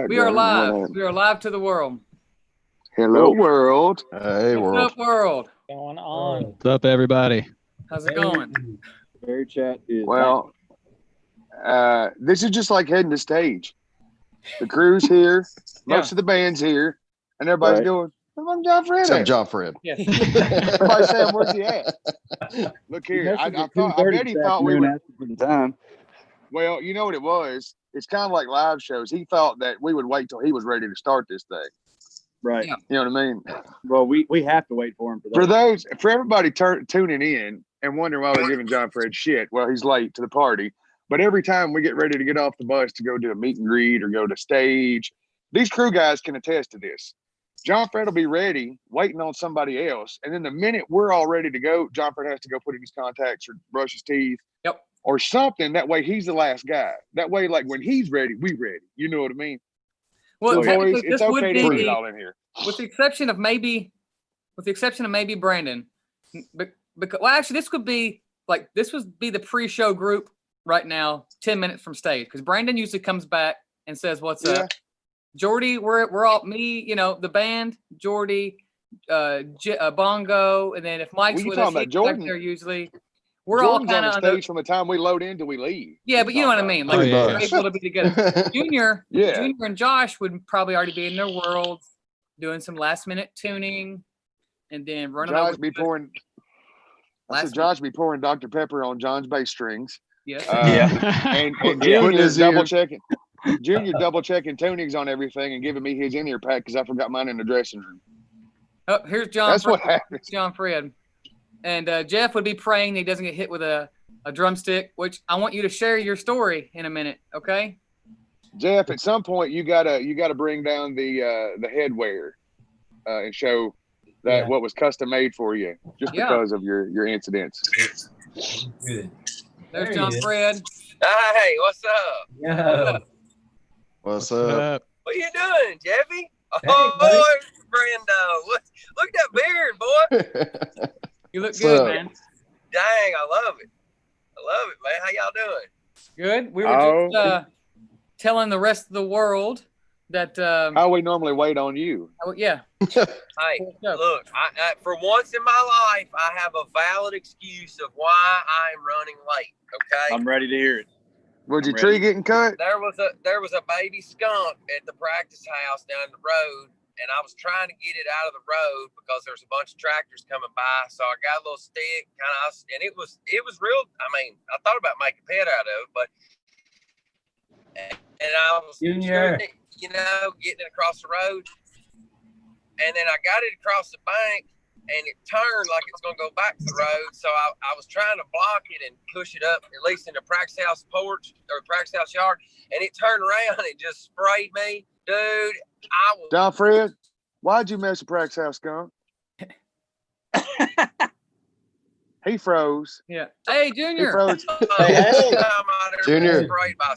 background. We are live. What We are live to the world. Hello, world. Hey, What's world. up, world? Going on? What's up, everybody? How's it going? Very chat is Well, this is just like heading to stage. The crew's here, most of the band's here, and everybody's Right. going, I'm John Fred. Except John Fred. Yeah. Everybody's saying, where's he at? Look here. I bet he thought we were. for the time. Well, you know what it was? It's kind of like live shows. He thought that we would wait till he was ready to start this thing. Right. Yeah. You know what I mean? Well, we have to wait for him for that. For everybody tuning in and wondering why we're giving John Fred shit, well, he's late to the party. But every time we get ready to get off the bus to go do a meet and greet or go to stage, these crew guys can attest to this. John Fred will be ready, waiting on somebody else. And then the minute we're all ready to go, John Fred has to go put in his contacts or brush his teeth. Yep. Or something. That way he's the last guy. That way, like when he's ready, we ready. You know what I mean? Well, So boys, technically, it's this would okay to bring it be, all in here. with the exception of maybe Brandon. Because well, actually, this would be the pre-show group right now, 10 minutes from stage, because Brandon usually comes back and says, "What's up?" Jordy, we're all me, the band, Jordy, Bongo, and then if Mike's you with talking us, about he's Jordan? back there usually. We're Jordan's all on kind the of stage from the time we load in till we leave. yeah, but you know what I mean. Like Pretty we're much. able to be together. Junior Yeah. and Josh would probably already be in their worlds, doing some last minute tuning, and then running Josh over. be pouring. I said Last Josh be pouring Dr. Pepper on John's bass strings. Yes. And Putting Junior his double ear- checking. Junior double checking tunings on everything and giving me his in-ear pack because I forgot mine in the dressing room. Oh, here's John. That's what Fred. happens. John Fred. And Jeff would be praying that he doesn't get hit with a drumstick, which I want you to share your story in a minute, okay? Jeff, at some point you gotta bring down the headwear and show that what was custom made for you just Yeah. because of your incidents. Good. There's John Fred. Hey, what's up? Yeah. What's up? What you doing, Jeffy? Hey, Oh, buddy. boy, Brando. Look at that beard, boy. You look What's good, up? man. Dang, I love it. Man. How y'all doing? Good. We were just telling the rest of the world that How we normally wait on you. yeah. Hey, look, I for once in my life, I have a valid excuse of why I'm running late. Okay. I'm ready to hear it. Was your I'm tree ready. getting cut? There was a baby skunk at the practice house down the road, and I was trying to get it out of the road because there's a bunch of tractors coming by. So I got a little stick, and it was real. I mean, I thought about making a pet out of it, but and I was Junior. getting it across the road, and then I got it across the bank. And it turned like it's going to go back to the road. So I was trying to block it and push it up, at least in the practice house porch or practice house yard. And it turned around and just sprayed me. Dude, I was. John Fred, why'd you mess the practice house skunk? He froze. Yeah. Hey, He Junior. froze. Junior. Sprayed by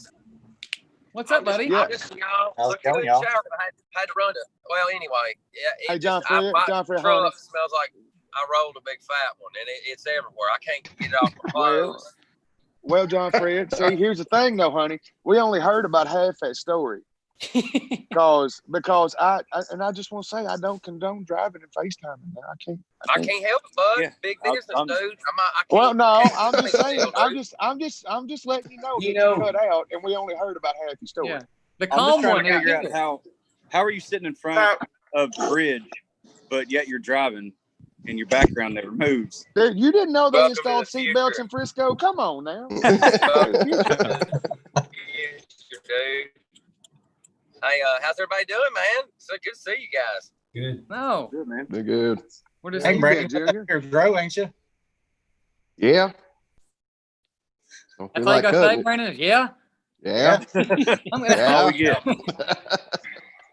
What's up, buddy? Yeah. I just, y'all, How's look it going, at the y'all? shower. I had to run to. Well, anyway, yeah. Hey, John Fred, my John Fred, truck honey. smells like I rolled a big fat one, and it's everywhere. I can't get it off my Well, clothes. Well, John Fred, see, here's the thing, though, honey. We only heard about half that story because I just want to say I don't condone driving and FaceTiming. Man. I can't help it, bud. Yeah, Big I'm- business, I'm- dude. I can't. Well, no, can't I'm just help saying. it, I'm just letting you know You that know- you cut out, and we only heard about half your story. Yeah. The I'm just calm trying one. to figure yeah. out how are you sitting in front of the bridge, but yet you're driving and your background never moves. Dude, you didn't know they Welcome to installed the seatbelts future. in Frisco? Come on now. dude. Hey, how's everybody doing, man? So good to see you guys. Good. No, Good, man. They're good. we're just Hey, Hey, you Brandon, been, Junior? you're grow, ain't you? Yeah. Don't that's feel all you like got to say, cutting it. Brandon. Yeah. Yeah. I'm gonna, Yeah. All we get.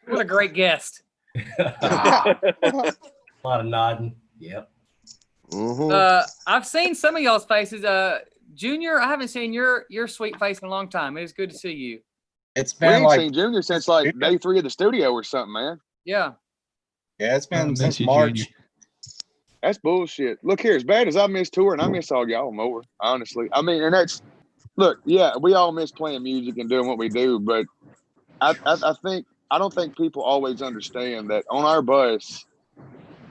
What a great guest. A lot of nodding. Yep. Mhm. I've seen some of y'all's faces. Junior, I haven't seen your sweet face in a long time. It is good to see you. It's We been ain't like, seen Junior since like day 3 of the studio or something, man. Yeah. yeah, it's I been miss since you, March. Junior. That's bullshit. Look here, as bad as I miss touring, I miss all y'all more, honestly. I mean, and that's look, yeah, we all miss playing music and doing what we do, but I think I don't think people always understand that on our bus,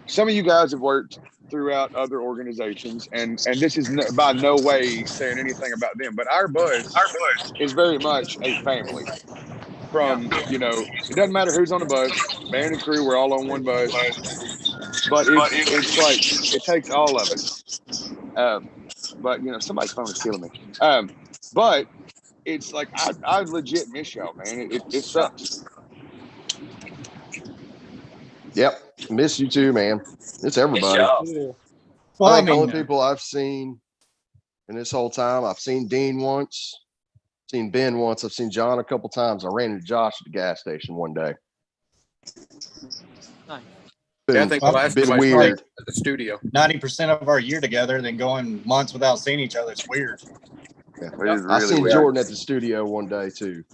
some of you guys have worked throughout other organizations, and this is by no way saying anything about them, but our bus is very much a family. From, you know, it doesn't matter who's on the bus, band and crew, we're all on one bus, but it's like, it takes all of us. But, you know, somebody's phone is killing me. But it's like, I legit miss y'all, man. It sucks. Yep. Miss you too, man. It's everybody. Well, I I think the only mean, people I've seen in this whole time, I've seen Dean once, seen Ben once, I've seen John a couple times. I ran into Josh at the gas station one day. Nice. Yeah, I think the last been time I saw weird. you at the studio. 90% of our year together, then going months without seeing each other. It's weird. It is I really seen weird. Jordan at the studio one day too.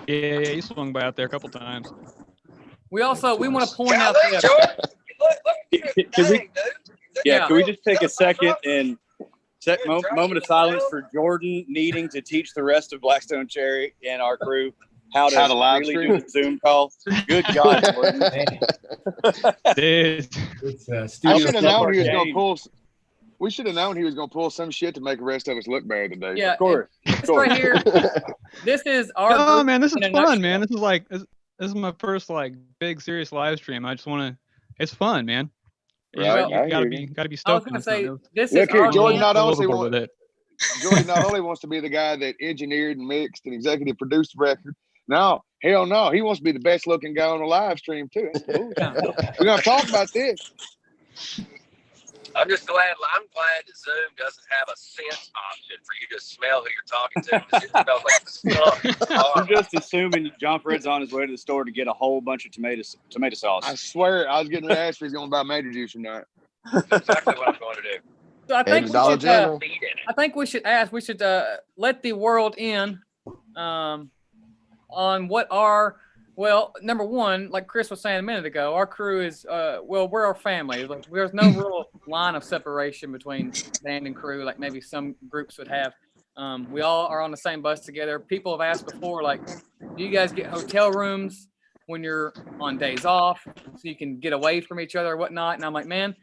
Yeah, he swung by out there a couple times. We want to point out Golly, that Jordan, look at this Can we- thing, dude. Yeah. Can we just take a second and moment of silence for Jordan needing to teach the rest of Blackstone Cherry and our crew how to live really stream? do the Zoom call? Good God, Jordan. Dude, It's I studio should have known he was game. going to pull. We should have known he was going to pull some shit to make the rest of us look bad today. yeah, Of course. this right here. This is our. oh group man, this is in a fun, nutshell. man. This is like this is my first like big serious live stream. I just want to. It's fun, man. You know, Right, you I gotta hear be gotta be I was stoked. gonna on say something. this Look is here, our Jordan camp. not only Overboard want- with it. Jordan not only wants to be the guy that engineered and mixed and executive produced the record. No, hell no. He wants to be the best looking guy on the live stream too. That's cool. Yeah. We're gonna talk about this. I'm just glad. I'm glad that Zoom doesn't have a scent option for you to smell who you're talking to. 'Cause it smells like skunk. I'm just assuming John Fred's on his way to the store to get a whole bunch of tomato sauce. I swear I was getting ready to ask if he's gonna buy Major Juice or not. That's exactly what I'm going to do. So I think And Dollar General. Feed in it. I think we should ask. We should let the world in on what our number one, like Chris was saying a minute ago, our crew is we're our family. Like, there's no real line of separation between band and crew, like maybe some groups would have. We all are on the same bus together. People have asked before, like, do you guys get hotel rooms when you're on days off so you can get away from each other or whatnot? And I'm like, man,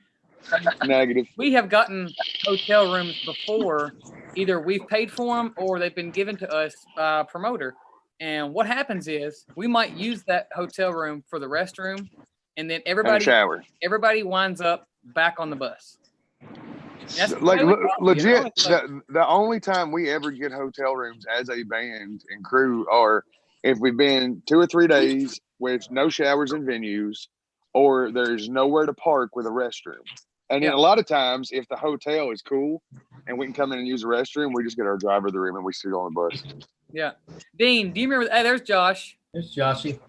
Negative. we have gotten hotel rooms before. Either we've paid for them or they've been given to us by a promoter. And what happens is we might use that hotel room for the restroom, and then And a everybody shower. winds up back on the bus. That's Like really what- legit, like, the only time we ever get hotel rooms as a band and crew are if we've been 2 or 3 days with no showers in venues, or there's nowhere to park with a restroom. And then Yeah. a lot of times, if the hotel is cool and we can come in and use the restroom, we just get our driver the room and we sit on the bus. yeah. Dean, do you remember? Hey, there's Josh. There's Joshy.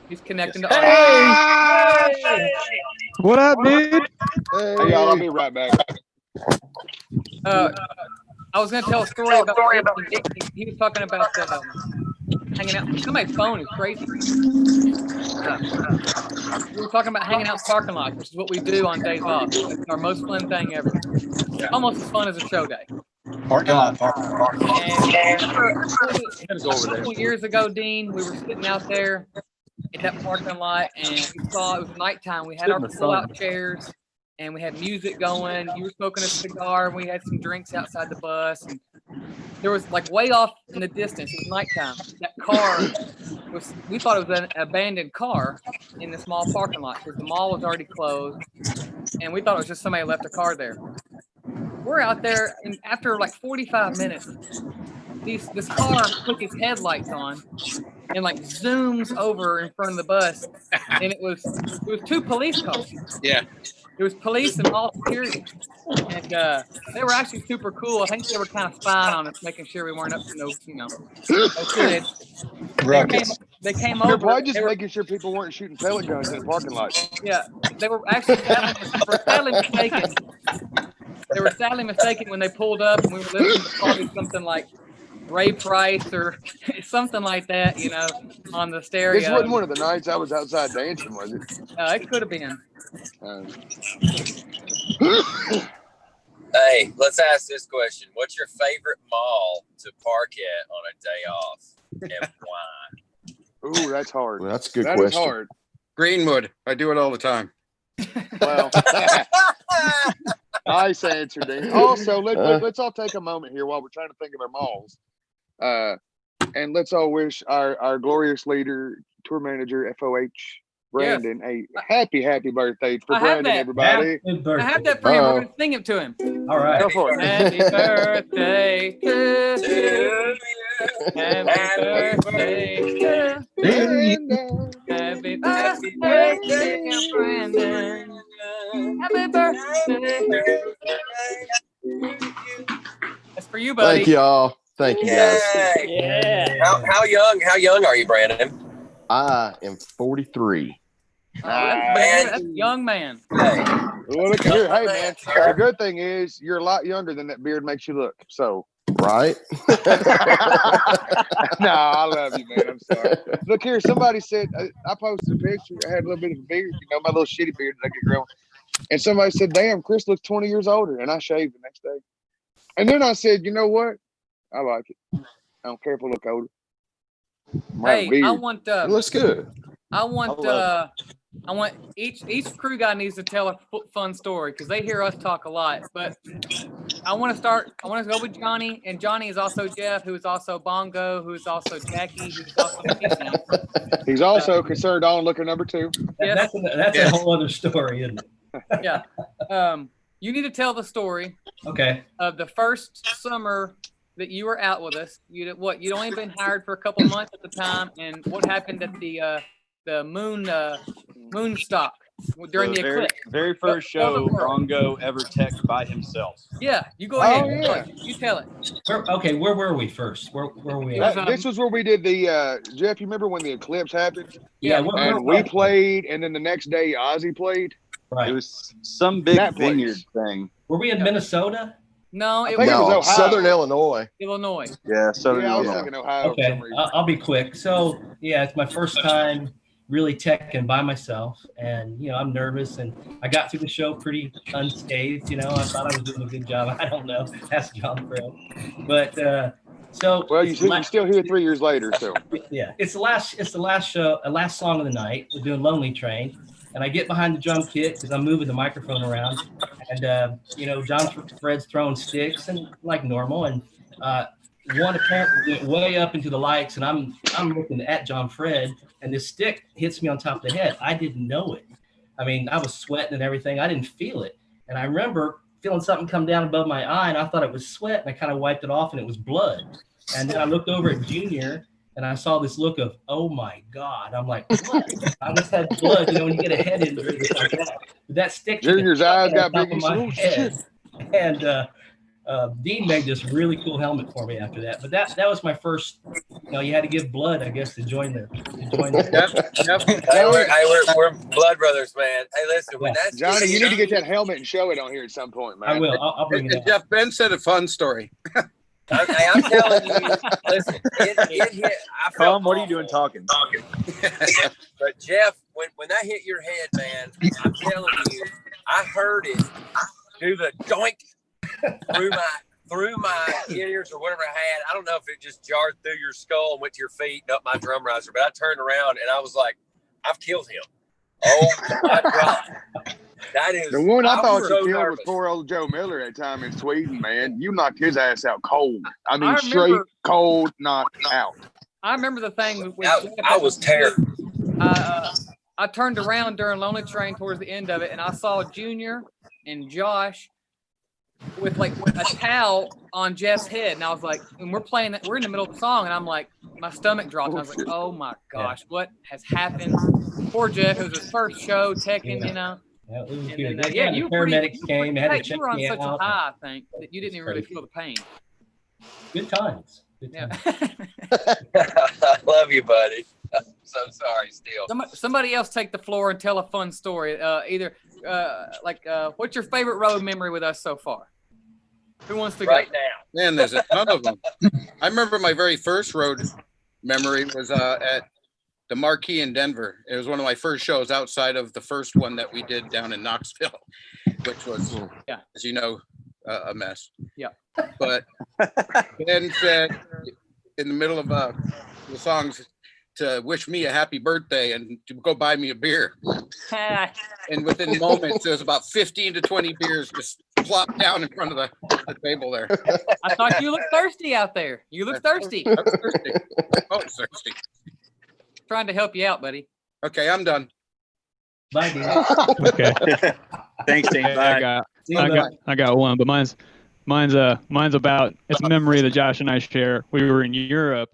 He's connecting to audio. What up, dude? Hey, y'all, I'll be right back. I was gonna tell a story about he was talking about hanging out. Somebody's phone is crazy. We were talking about hanging out in parking lots, which is what we do on days off. It's our most fun thing ever. Almost as fun as a show day. Parking lot. And a couple years ago, Dean, we were sitting out there in that parking lot, and we saw it was nighttime. We had our pull-out chairs, and we had music going. You were smoking a cigar, and we had some drinks outside the bus. And there was, like, way off in the distance, it was nighttime. That car was, we thought it was an abandoned car in the small parking lot because the mall was already closed, and we thought it was just somebody left a car there. We're out there, and after like 45 minutes, this car took its headlights on and like zooms over in front of the bus, and it was 2 police cars. Yeah. It was police and all security, and they were actually super cool. I think they were kind of spying on us, making sure we weren't up to no kids. They came They're over. probably just They were- making sure people weren't shooting pellet guns in the parking lot. Yeah, they were actually sadly mistaken. They were sadly mistaken when they pulled up, and we were listening to probably something like Ray Price or something like that, you know, on the stereo. This wasn't one of the nights I was outside dancing, was it? It could have been. Hey, let's ask this question. What's your favorite mall to park at on a day off? and why? Ooh, that's hard. Well, that's a good That is question. hard. Greenwood. I do it all the time. Well, nice answer, Dean. Also, let's all take a moment here while we're trying to think of our malls. And let's all wish our glorious leader, tour manager, FOH, Brandon, a happy birthday for I have Brandon, that. everybody. Happy I birthday. have that for him. We're Oh. gonna sing it to him. All right. Go for it. Happy birthday to you. Happy Happy birthday to Brandon. Happy birthday, dear Brandon. Happy birthday. That's for you, buddy. Thank y'all. Thank you guys. Yay. Yeah. How young are you, Brandon? I am 43. That's a young man. Hey, Well, look here. Hey, man. The good thing is you're a lot younger than that beard makes you look. So, Right? no, I love you, man. I'm sorry. Look here. Somebody said, I posted a picture. I had a little bit of a beard, my little shitty beard that I get growing. And somebody said, damn, Chris looks 20 years older. And I shaved the next day. And then I said, you know what? I like it. I don't care if I look older. My Hey, I beard. want It looks good. I want each crew guy needs to tell a fun story because they hear us talk a lot. But I want to go with Johnny, and Johnny is also Jeff, who is also Bongo, who is also Jackie, who's also Casey. He's also concerned onlooker number 2. Yes. That's a whole other story, isn't it? Yeah. You need to tell the story Okay. of the first summer that you were out with us. You'd only been hired for a couple months at the time, and what happened at the moon stock during the eclipse. Very first Tell the show world. Bongo ever teched by himself. Yeah, you go Oh, ahead. yeah. You tell it. Where were we first? Where were we It at? was, This was where we did the Jeff. You remember when the eclipse happened Yeah, and we played, and then the next day Ozzy played. right. It was some big That place. vineyard thing. Were we in Minnesota? No, I it think was it was No, Ohio. Southern Illinois. Illinois. Yeah, so Yeah, I was thinking Ohio for some Okay, reason. I'll be quick. So yeah, it's my first time really teching by myself, and I'm nervous, and I got through the show pretty unscathed. I thought I was doing a good job. I don't know. Ask John Fred. But so Well, it's you're still here 3 years later, so yeah, it's the last show, last song of the night. We're doing Lonely Train, and I get behind the drum kit because I'm moving the microphone around, and John Fred's throwing sticks and like normal, and one apparently went way up into the lights, and I'm looking at John Fred, and this stick hits me on top of the head. I didn't know it. I mean, I was sweating and everything. I didn't feel it, and I remember feeling something come down above my eye, and I thought it was sweat, and I kind of wiped it off, and it was blood. And then I looked over at Junior, and I saw this look of, oh my God. I'm like, what? I just had blood, when you get a head injury, it's like that. But that stick. Junior's eyes got on big. top of my Oh, shit. head. And Dean made this really cool helmet for me after that. But that was my first, you had to give blood, I guess, to join the. Hey, we're blood brothers, man. Hey, listen, when that's Johnny, you need to get that helmet and show it on here at some point, man. I will. I'll bring it up. Jeff Ben said a fun story. I'm telling you, listen, it hit. I felt Tom, what are you doing awful. talking? But Jeff, when that hit your head, man, I'm telling you, I heard it do the doink through my ears or whatever I had. I don't know if it just jarred through your skull and went to your feet and up my drum riser, but I turned around and I was like, I've killed him. Oh my God. That is The one I thought was you so killed nervous. was poor old Joe Miller that time in Sweden, man. You knocked his ass out cold. I mean, I straight remember- cold knocked out. I remember the thing with I was terrible. I turned around during Lonely Train towards the end of it, and I saw Junior and Josh with a towel on Jeff's head, and I was like, and we're in the middle of the song, and I'm like, my stomach dropped. And I was like, oh my gosh, what has happened? Poor Jeff. It was his first show teching, Yeah, it was And good. then, Yeah, you the were paramedics came, they had to you check were on me such a out. high, I think, that you didn't even really feel the pain. Good times. Good Yeah. times. I love you, buddy. I'm so sorry still. Somebody else take the floor and tell a fun story. What's your favorite road memory with us so far? Who wants to go? Right now. Man, there's a ton of them. I remember my very first road memory was at the Marquee in Denver. It was one of my first shows outside of the first one that we did down in Knoxville, which was, as you know, a mess. Yeah. But Ben said in the middle of the songs to wish me a happy birthday and to go buy me a beer. And within moments, there was about 15 to 20 beers just plopped down in front of the table there. I thought you looked thirsty out there. You look thirsty. I was thirsty. I was thirsty. Trying to help you out, buddy. Okay, I'm done. Bye, Dean. Okay. Thanks, Dean. Bye. I got one, but mine's about, it's a memory that Josh and I share. We were in Europe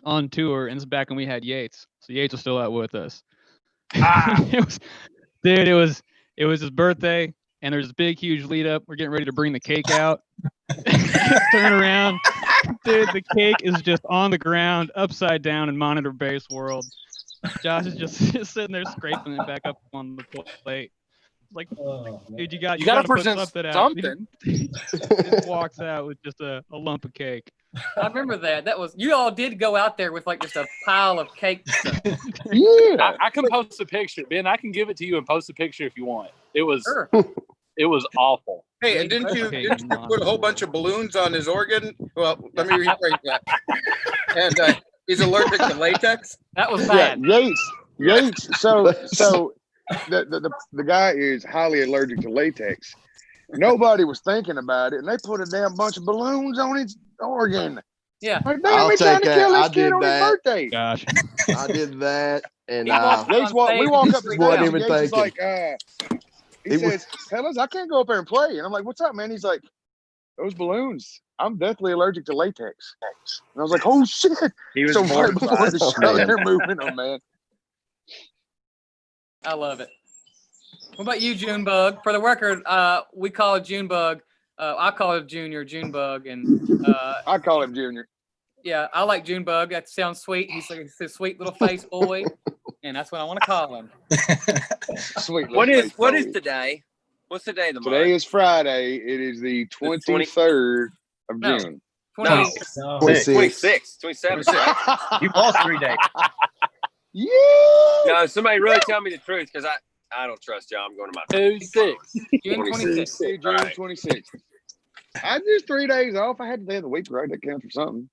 on tour, and it's back when we had Yates. So Yates was still out with us. It was his birthday, and there's this big, huge lead up. We're getting ready to bring the cake out. Turn around, dude. The cake is just on the ground, upside down in monitor base world. Josh is just sitting there scraping it back up on the plate. Like, dude, you gotta present put something. He just walks out with just a lump of cake. I remember that. That was, you all did go out there with like just a pile of cake stuff. Yeah. I can post a picture. Ben, I can give it to you and post a picture if you want. It was Sure. It was awful. Hey, and didn't you put a whole bunch of balloons on his organ? Well, let me rephrase that. And he's allergic to latex. That was Yeah, bad. Yates. So the guy is highly allergic to latex. Nobody was thinking about it, and they put a damn bunch of balloons on his organ. Yeah. Like, I'll we trying take to kill that. this I kid did on his that. birthday. Gosh. I did that, and He walked Yates on stage we walk and up to the wasn't stage, even and Yates is thinking. like, he says, fellas, I can't go up there and play. And I'm like, what's up, man? He's like, those balloons. I'm deathly allergic to latex. And I was like, oh shit. He was So right before mortified. the show, they're moving them, man. I love it. What about you, Junebug? For the record, we call it Junebug. I call it Junebug, and I call him Junior. yeah, I like Junebug. That sounds sweet. He's like a sweet little face boy, and that's what I want to call him. Sweet. What little is face what boy. is today? What's the day of the month? Today is Friday. It is the 23rd of No. June. 20, No. 26, 27. Right? You lost 3 days. Yeah. No, somebody really tell me the truth because I don't trust y'all. I'm going to my 2-6. June 26th. June Right. 26th. I just 3 days off. I had the day of the week, right? That counts for something.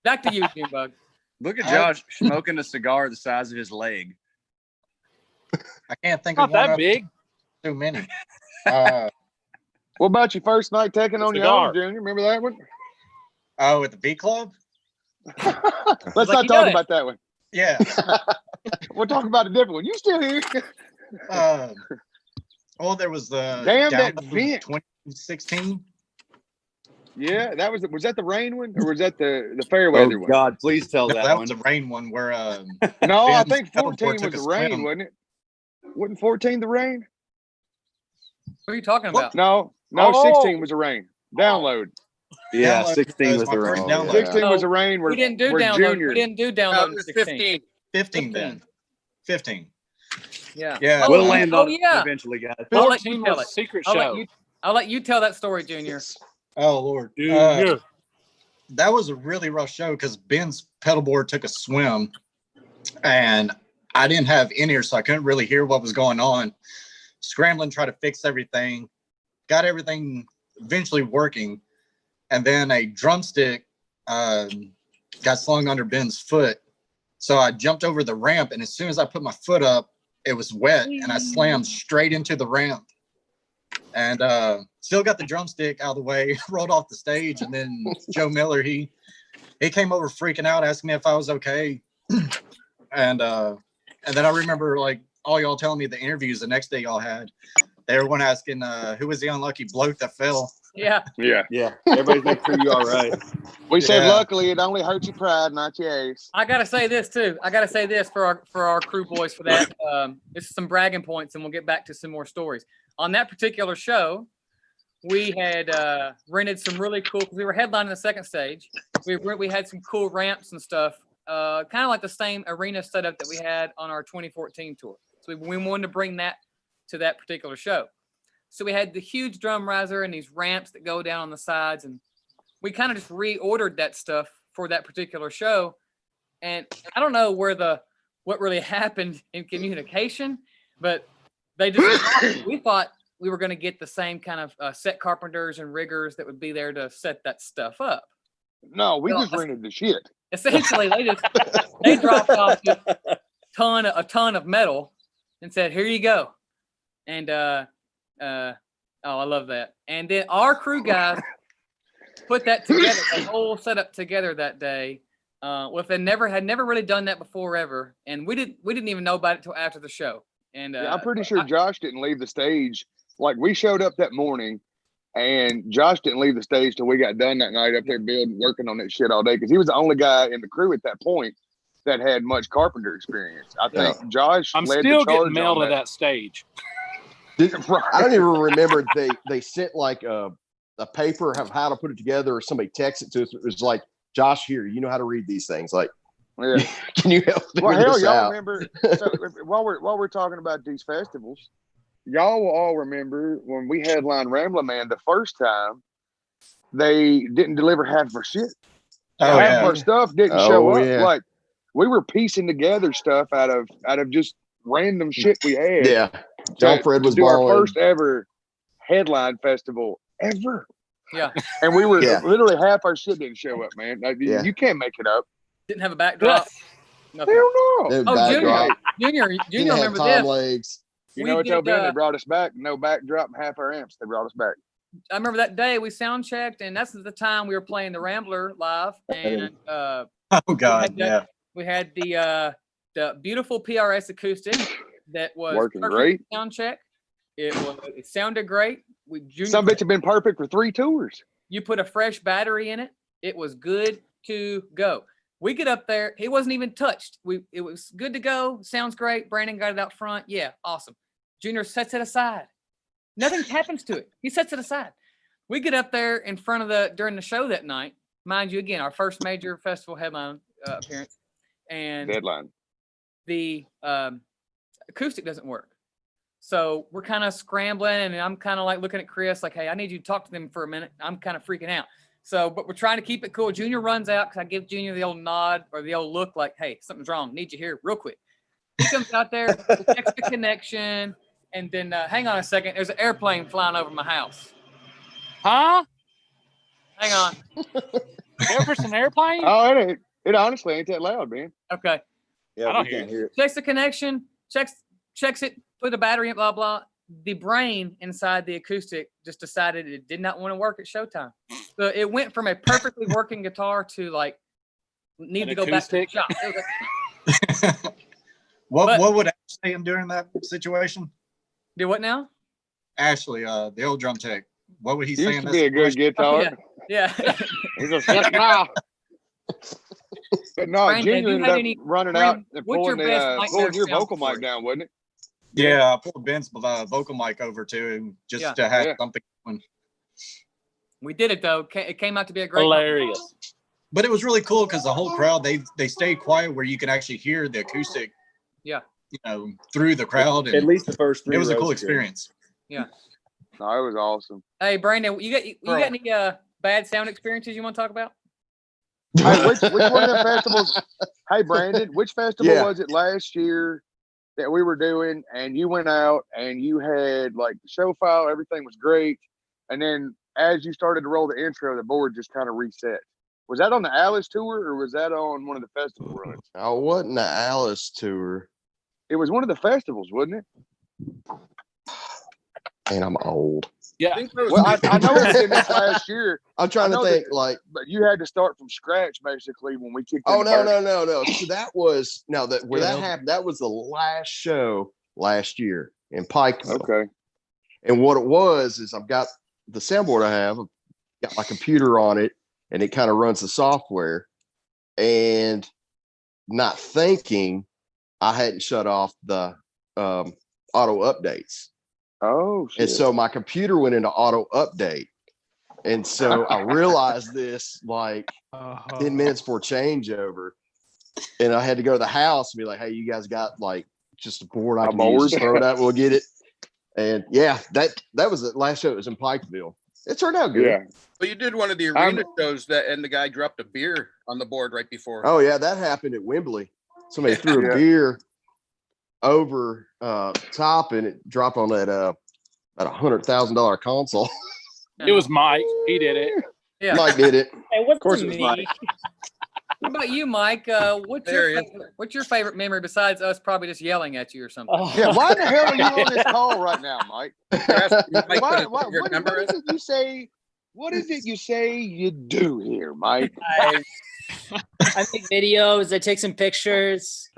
Back to you, Junebug. Look at Josh smoking a cigar the size of his leg. I can't think Not of one that big. too many. What about your first night taking on your Cigar. own, Junior? Remember that one? Oh, at the B Club? Let's Like not you talk know about that one. Yeah. We'll talk about a different one. You still here? Well, there was the Damn that Download vent. 2016. Yeah, that was that the rain one or was that the fair weather one? God, please tell No, that, that one. was the rain one where No, I Ben's think 14 pedalboard was took the a rain, swim. wasn't it? Wasn't 14 the rain? What are you talking about? No, Oh. 16 was the rain. Download. Yeah, Download 16 was was the my first rain. download. 16 was No, the rain where We didn't do where download. Junior. We didn't do No, download. it in was 16. 15. 15 then. 15. Yeah. Yeah. We'll Oh, land oh, on it yeah. eventually, guys. I'll let 14 you tell was it. secret I'll show. let you tell that story, Junior. Oh, Lord. Junior. That was a really rough show because Ben's pedalboard took a swim and I didn't have in-ears, so I couldn't really hear what was going on. Scrambling, try to fix everything. Got everything eventually working. And then a drumstick got slung under Ben's foot. So I jumped over the ramp, and as soon as I put my foot up, it was wet, and I slammed straight into the ramp. And still got the drumstick out of the way, rolled off the stage, and then Joe Miller, he came over freaking out, asking me if I was okay. And then I remember like all y'all telling me the interviews the next day y'all had. Everyone asking who was the unlucky bloke that fell. Yeah. Yeah. Yeah, everybody's making sure you all right. We said Yeah. luckily it only hurt your pride, not your ace. I gotta say this too. I gotta say this for our crew boys for that. This is some bragging points, and we'll get back to some more stories. On that particular show, we had rented some really cool. Cause we were headlining the second stage. We had some cool ramps and stuff, kind of like the same arena setup that we had on our 2014 tour. So we wanted to bring that to that particular show. So we had the huge drum riser and these ramps that go down on the sides, and we kind of just reordered that stuff for that particular show. And I don't know what really happened in communication, but they just we thought we were going to get the same kind of set carpenters and riggers that would be there to set that stuff up. No, we No, just rented the shit. essentially they dropped off a ton of metal and said, "Here you go." And oh, I love that. And then our crew guys put that together, the whole setup together that day. If they had never really done that before ever, and we didn't even know about it till after the show. And Yeah, I'm pretty sure Josh didn't leave the stage. Like, we showed up that morning, and Josh didn't leave the stage till we got done that night up there building, working on that shit all day, because he was the only guy in the crew at that point that had much carpenter experience. I think Josh I'm led still the charge getting mail on to that stage. I don't even remember they sent like a paper of how to put it together, or somebody texted to us. It was like, Josh, here, you know how to read these things. Like, Yeah. can you help figure Well, hell, this y'all out? remember? So while we're talking about these festivals, y'all will all remember when we headlined Rambler Man the first time. They didn't deliver half of our shit. Oh, Half yeah. of our stuff didn't Oh, show up. yeah. Like, we were piecing together stuff out of just random shit we had. Yeah. John to Fred was do our balling. first ever headline festival ever. Yeah. And we were Yeah. literally half our shit didn't show up, man. Like, Yeah. you can't make it up. didn't have a backdrop. Nothing. Hell no. Then Oh, backdrop. Junior, Didn't have remember Tom this? legs. You We know what y'all did, been? They brought us back. No backdrop and half our amps. They brought us back. I remember that day we sound checked, and that's the time we were playing the Rambler live, and Oh God, yeah. we had the beautiful PRS acoustic that was Working perfect great. sound check. It sounded great. Some bitch have been perfect for 3 tours. You put a fresh battery in it. It was good to go. We get up there. It wasn't even touched. It was good to go. Sounds great. Brandon got it out front. Yeah, awesome. Junior sets it aside. Nothing happens to it. He sets it aside. We get up there in front of during the show that night. Mind you, again, our first major festival headline appearance. And Deadline. the acoustic doesn't work. So we're kind of scrambling, and I'm kind of like looking at Chris like, hey, I need you to talk to them for a minute. I'm kind of freaking out. So, but we're trying to keep it cool. Junior runs out because I give Junior the old nod or the old look like, hey, something's wrong. Need you here real quick. He comes out there, checks the connection, and then hang on a second. There's an airplane flying over my house. Huh? Hang on. Jefferson airplane? Oh, it honestly ain't that loud, man. Okay. I don't hear it. Checks the connection, checks it, put the battery in, blah, blah. The brain inside the acoustic just decided it did not want to work at showtime. So it went from a perfectly working guitar to like, need An to go back to the acoustic? shop. It was like, What would Ash say during that situation? do what now? Ashley, the old drum tech. What would he say Used in to this be a good situation? guitar. Yeah. He's a shit now. But no, Brandon, Junior have you ended had up any- running Brandon, out and what's your pulling best nightmare pulling your sound vocal mic story? down, wasn't it? Yeah, I pulled Ben's vocal mic over to him just Yeah. to have Yeah. something going. We did it though. It came out to be a great night. Hilarious. But it was really cool because the whole crowd they stayed quiet where you can actually hear the acoustic. Yeah. You know, through the crowd, At and least the first 3 it was a rows cool were good. experience. Yeah. No, it was awesome. Hey, Brandon, you got any bad sound experiences you want to talk about? Hey, which one of the festivals? Hey, Brandon, which festival Yeah. was it last year that we were doing? And you went out and you had like the show file, everything was great. And then as you started to roll the intro, the board just kind of reset. Was that on the Alice tour or was that on one of the festival runs? I wasn't the Alice tour. It was one of the festivals, wasn't it? And I'm old. Yeah. Well, I know it was in this last year, I'm trying I to know think that- like, but you had to start from scratch basically when we kicked. oh in the no, bird. no. So that was where Yeah. that happened. That was the last show last year in Pikeville. Okay. And what it was is I've got the soundboard I have, I've got my computer on it, and it kind of runs the software. And not thinking, I hadn't shut off the auto updates. Oh shit. And so my computer went into auto update. And so I realized this like 10 minutes before changeover. And I had to go to the house and be like, hey, you guys got like just a board I A can use, board? just throw it out, we'll get it. And yeah, that was the last show. It was in Pikeville. It turned out good. Yeah. But you did one of the arena shows and the guy dropped a beer on the board right before. Oh yeah, that happened at Wembley. Somebody threw Yeah. a beer over top and it dropped on that about $100,000 console. It was Mike. He did it. Yeah. Mike did it. Hey, what's Of course the it was me? Mike. What about you, Mike? What's your favorite memory besides us probably just yelling at you or something? Oh. Yeah, why the hell are you on this call right now, Mike? What is it you say? What is it you say you do here, Mike? I make videos. I take some pictures.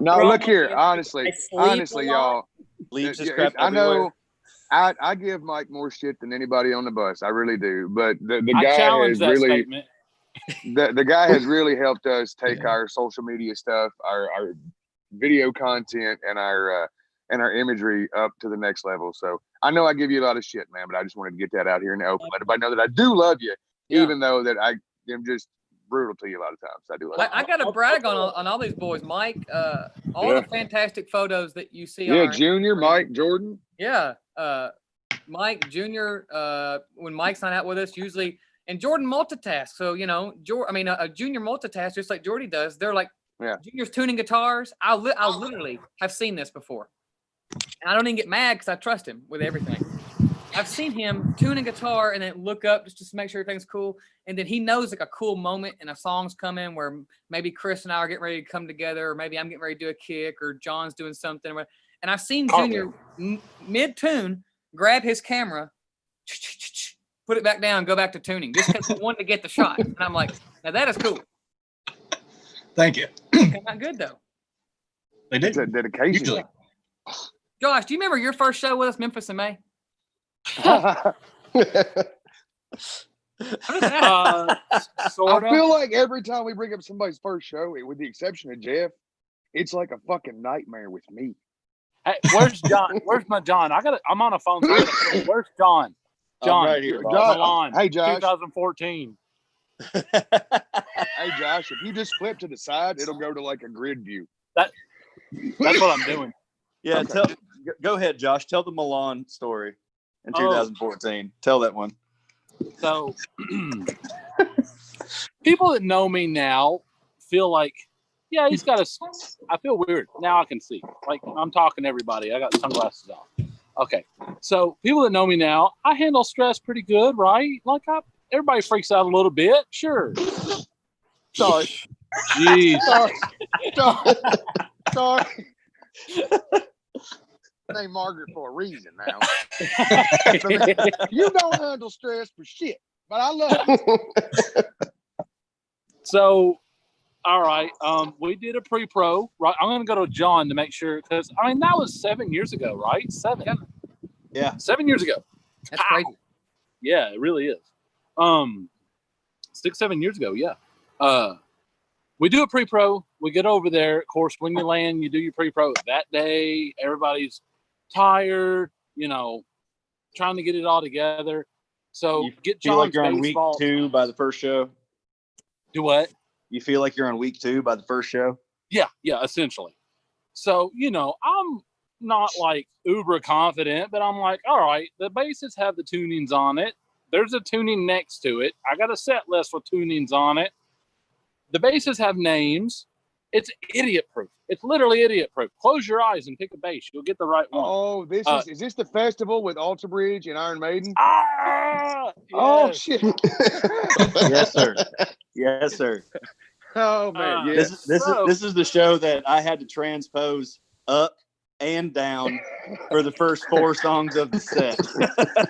No, look here. Honestly, y'all. Leaves his crap I everywhere. know. I give Mike more shit than anybody on the bus. I really do. But the I guy challenge has that really statement. the guy has really helped us take our social media stuff, our video content, and our imagery up to the next level. So I know I give you a lot of shit, man, but I just wanted to get that out here in the open. Let everybody know that I do love you, even though that I am just brutal to you a lot of times. I do love you. I got to brag on all these boys, Mike. All the fantastic photos that you see. Yeah, on our Junior, Instagram. Mike, Jordan. Yeah, Mike Junior. When Mike's not out with us, usually, and Jordan multitasks. So a Junior multitasks just like Jordy does. They're like, Junior's tuning guitars. I literally have seen this before, and I don't even get mad because I trust him with everything. I've seen him tune a guitar and then look up just to make sure everything's cool. And then he knows like a cool moment and a song's coming where maybe Chris and I are getting ready to come together, or maybe I'm getting ready to do a kick, or John's doing something. And I've seen Junior mid-tune grab his camera, put it back down, go back to tuning, just because he wanted to get the shot. And I'm like, now that is cool. Thank you. Came out good though. They did. It's a dedication. Usually. Josh, do you remember your first show with us, Memphis in May? I Sort of. feel like every time we bring up somebody's first show, with the exception of Jeff, it's like a fucking nightmare with me. Hey, where's John? Where's my John? I'm on a phone. Where's John? John, right here, Milan, hey, Josh. 2014. Hey, Josh, if you just flip to the side, it'll go to like a grid view. That's what I'm doing. Yeah, Okay. Go ahead, Josh. Tell the Milan story in 2014. Tell that one. So, people that know me now feel like, yeah, he's got I feel weird. Now I can see. Like, I'm talking to everybody. I got the sunglasses on. Okay. So, people that know me now, I handle stress pretty good, right? Like, everybody freaks out a little bit. Sure. Sorry. Jeez. Sorry. Name Margaret for a reason now. You don't handle stress for shit, but I love you. So, all right. We did a pre-pro. Right. I'm gonna go to John to make sure, because that was 7 years ago, right? 7. Yeah. 7 years ago. That's crazy. Yeah, it really is. 6-7 years ago. Yeah. We do a pre-pro. We get over there. Of course, when you land, you do your pre-pro that day. Everybody's tired, trying to get it all together. So get feel John's like you're on week baseball. 2 by the first show. Do what? You feel like you're on week 2 by the first show. Yeah, essentially. So, I'm not like uber confident, but I'm like, all right, the basses have the tunings on it. There's a tuning next to it. I got a set list with tunings on it. The basses have names. It's idiot proof. It's literally idiot proof. Close your eyes and pick a bass. You'll get the right one. Oh, is this the festival with Alter Bridge and Iron Maiden? Yes. Oh shit. Yes, sir. Yes, sir. Oh man, yeah. This is the show that I had to transpose up and down for the first 4 songs of the set.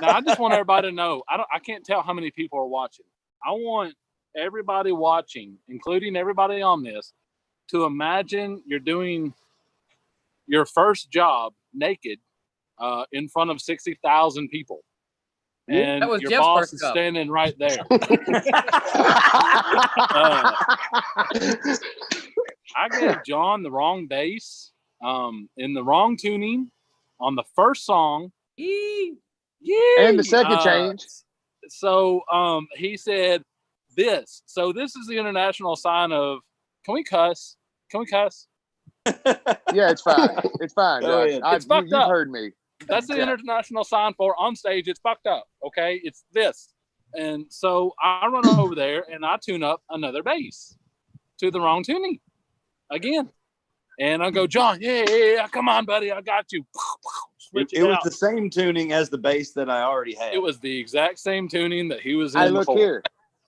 Now, I just want everybody to know, I can't tell how many people are watching. I want everybody watching, including everybody on this, to imagine you're doing your first job naked in front of 60,000 people. And That was your Jeff's boss first is job. standing right there. I gave John the wrong bass in the wrong tuning on the first song. Yee. And the second change. So he said this. So this is the international sign of, can we cuss? Can we cuss? Yeah, it's fine. It's fine. Go Josh. ahead. It's fucked You've up. heard me. That's the Yeah. international sign for on stage. It's fucked up. Okay. It's this. And so I run over there and I tune up another bass to the wrong tuning again. And I go, John, yeah, come on, buddy. I got you. Switch It was out. the same tuning as the bass that I already had. It was the exact same tuning that he was in Hey, look before. here.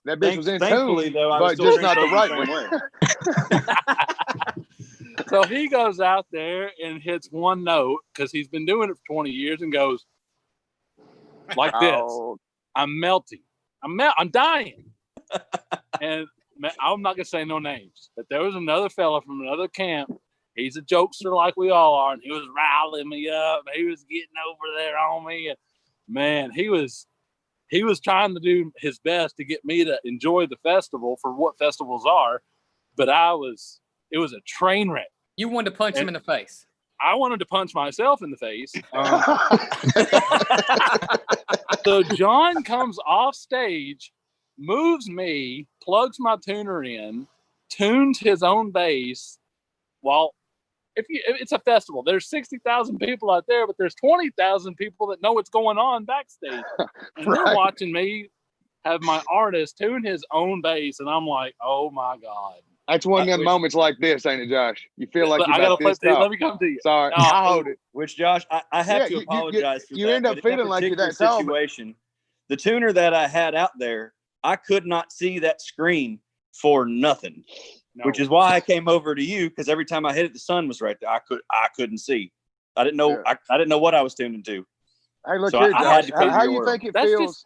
That bitch was in Thankfully, tune, though, I was but still just not the drinking right the way. So he goes out there and hits one note because he's been doing it for 20 years and goes like this. Oh, I'm melting. I'm dying. And I'm not gonna say no names, but there was another fella from another camp. He's a jokester like we all are, and he was riling me up. He was getting over there on me, and man, he was trying to do his best to get me to enjoy the festival for what festivals are. But it was a train wreck. You wanted to punch him in the face. I wanted to punch myself in the face. So John comes off stage, moves me, plugs my tuner in, tunes his own bass. While it's a festival, there's 60,000 people out there, but there's 20,000 people that know what's going on backstage, and they're watching me have my artist tune his own bass, and I'm like, oh my god. That's one of them moments like this, ain't it, Josh? You feel like I gotta play. Let me come to you. Sorry, I hold it. Which, Josh, I have to apologize for you that. end up but in feeling like you're particular that tall. situation. The tuner that I had out there, I could not see that screen for nothing, which is why I came over to you, because every time I hit it, the sun was right there. I couldn't see. I didn't know. I didn't know what I was tuning to. Hey, look So here, I had Josh. to come to How your you word. think it feels?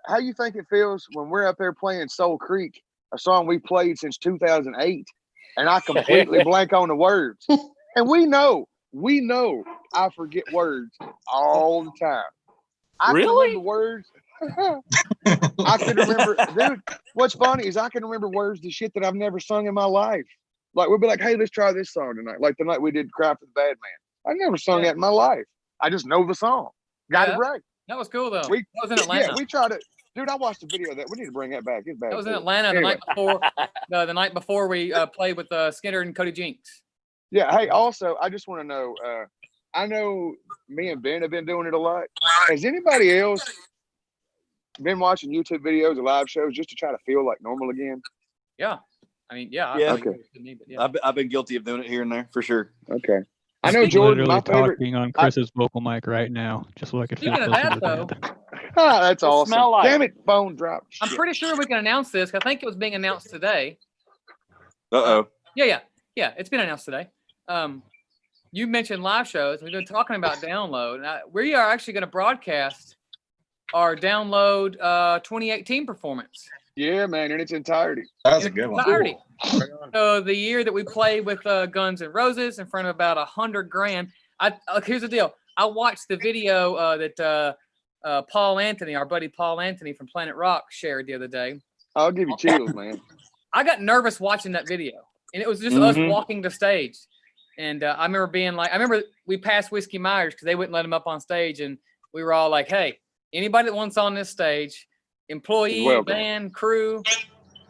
How you think it feels when we're up there playing Soul Creek, a song we played since 2008, and I completely blank on the words, and we know I forget words all the time. I can remember words. I can remember, dude. What's funny is I can remember words to shit that I've never sung in my life. Like we'll be like, "Hey, let's try this song tonight." Like the night we did "Cry for the Bad Man." I never sung that in my life. I just know the song. Got it right. That was cool though. That was in Atlanta. Yeah, we tried it. Dude, I watched the video of that. We need to bring that back. It's bad. That was in too. Atlanta Anyway. the night before we played with Skinner and Cody Jinks. Yeah. Hey, also, I just want to know. I know me and Ben have been doing it a lot. Has anybody else been watching YouTube videos or live shows just to try to feel like normal again? Yeah. I mean, yeah. I've been guilty of doing it here and there for sure. Okay. I know Jordan. Literally My favorite. talking on Chris's vocal mic right now, just so I could feel Speaking of closer that, to though, that. Ah, that's awesome. smell like? Damn it, phone dropped. I'm pretty sure we can announce this. I think it was being announced today. Uh-oh. Yeah. It's been announced today. You mentioned live shows. We've been talking about Download. We are actually going to broadcast our Download 2018 performance. Yeah, man, in its entirety. That was a good one. Entirety. So the year that we played with Guns N' Roses in front of about 100 grand. Here's the deal. I watched the video that Paul Anthony, our buddy Paul Anthony from Planet Rock, shared the other day. I'll give you chills, man. I got nervous watching that video, and it was just us walking the stage. And I remember being like, we passed Whiskey Myers because they wouldn't let him up on stage, and we were all like, "Hey, anybody that wants on this stage, employee, band, crew,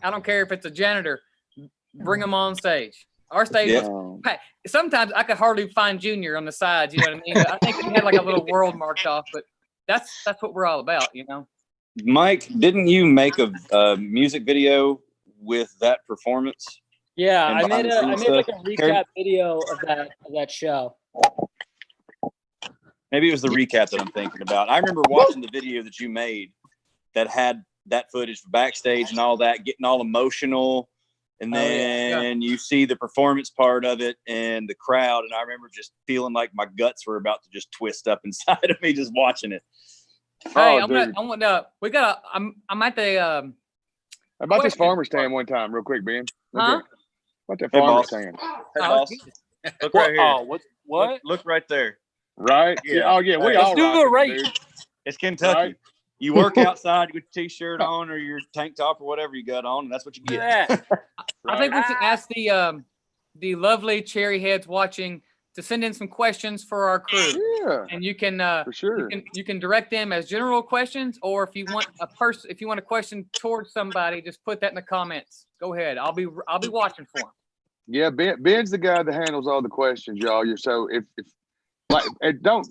I don't care if it's a janitor, bring them on stage." Our stage was packed. Sometimes I could hardly find Junior on the sides. You know what I mean? I think we had like a little world marked off, but that's what we're all about, you know. Mike, didn't you make a music video with that performance? Yeah, And I made behind the scenes like a stuff? recap video of that show. Maybe it was the recap that I'm thinking about. I remember watching the video that you made that had that footage backstage and all that, getting all emotional. And then you see the performance part of it and the crowd. And I remember just feeling like my guts were about to just twist up inside of me just watching it. Hey, I'm at the about this farmer stand one time, real quick, Ben. Huh? What that Hey, farmer boss. stand? Hey, boss. Look right here. Oh, what? Look right there. Right? Yeah. Oh, yeah. We Hey, all let's do a rocking, race. dude. It's Kentucky. Right. You work outside with your t-shirt on or your tank top or whatever you got on, and that's what you get. I think we should ask the lovely cherry heads watching to send in some questions for our crew. Yeah. And you can For sure. you can direct them as general questions, or if you want a question towards somebody, just put that in the comments. Go ahead. I'll be watching for them. Yeah, Ben's the guy that handles all the questions, y'all. So if like, don't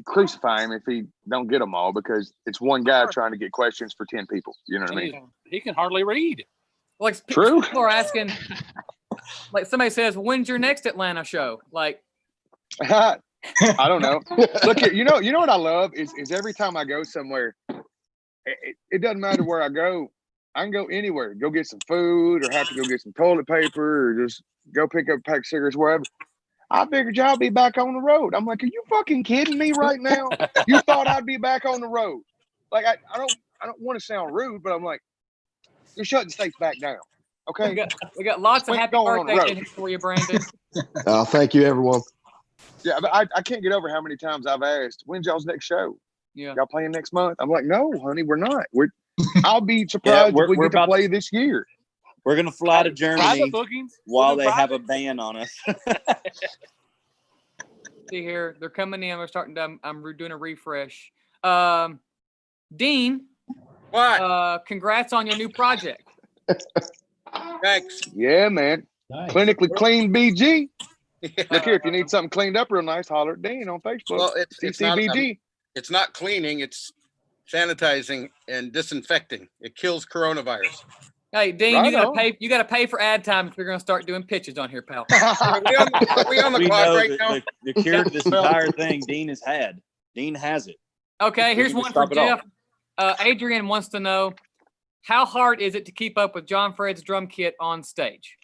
crucify him if he don't get them all, because it's one guy trying to get questions for 10 people. You know what I mean? He can hardly read. Like True. people are asking, like somebody says, "When's your next Atlanta show?" Like, I don't know. Look, you know what I love is every time I go somewhere, it doesn't matter where I go. I can go anywhere, go get some food, or have to go get some toilet paper, or just go pick up a pack of cigarettes, wherever. I figured y'all be back on the road. I'm like, are you fucking kidding me right now? You thought I'd be back on the road? Like, I don't want to sound rude, but I'm like, you're shutting states back down. Okay. We got lots of happy going on the birthdays road. in here for you, Brandon. Thank you, everyone. Yeah, but I can't get over how many times I've asked, when's y'all's next show? Yeah. Y'all playing next month? I'm like, no, honey, we're not. I'll be surprised if we we're get to about play this year. We're gonna fly to Private Germany bookings while We'll do they have a private. ban on us. See here, they're coming in. We're starting to. I'm doing a refresh. Dean, What? congrats on your new project. Thanks. Yeah, man. Nice. Clinically clean BG. Yeah. Look here, if you need something cleaned up real nice, holler at Dean on Facebook. Well, it's not CCBG. it's not cleaning, it's sanitizing and disinfecting. It kills coronavirus. Hey, Dean, Right you gotta on. pay. You gotta pay for ad time if you're gonna start doing pitches on here, pal. Are we on the We clock know right that now? the cure to this entire thing Dean has had. Dean has it. Okay, We here's can one just for stop it all. Jeff. Adrian wants to know, how hard is it to keep up with John Fred's drum kit on stage?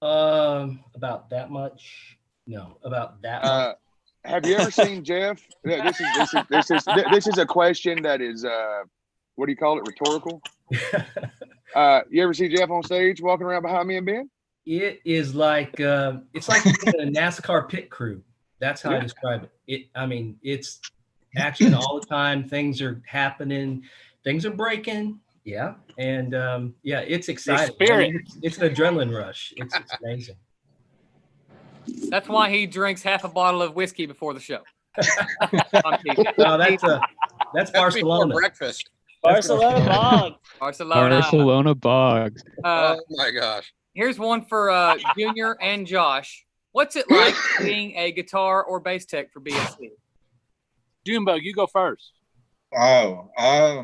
About that much. No, about that much. Have you ever seen Jeff? Yeah, this is a question that is what do you call it? Rhetorical. You ever see Jeff on stage walking around behind me and Ben? It is like it's like being in a NASCAR pit crew. That's how I describe it. I mean, it's action all the time. Things are happening. Things are breaking. Yeah, and it's exciting. I spirit. mean, it's an adrenaline rush. It's amazing. That's why he drinks half a bottle of whiskey before the show. I'm teasing. No, that's That's before Barcelona. breakfast. Barcelona Bog. Barcelona. Barcelona Bog. Uh, Oh my gosh. here's one for Junior and Josh. What's it like being a guitar or bass tech for BSC? Junebug, you go first. Oh, I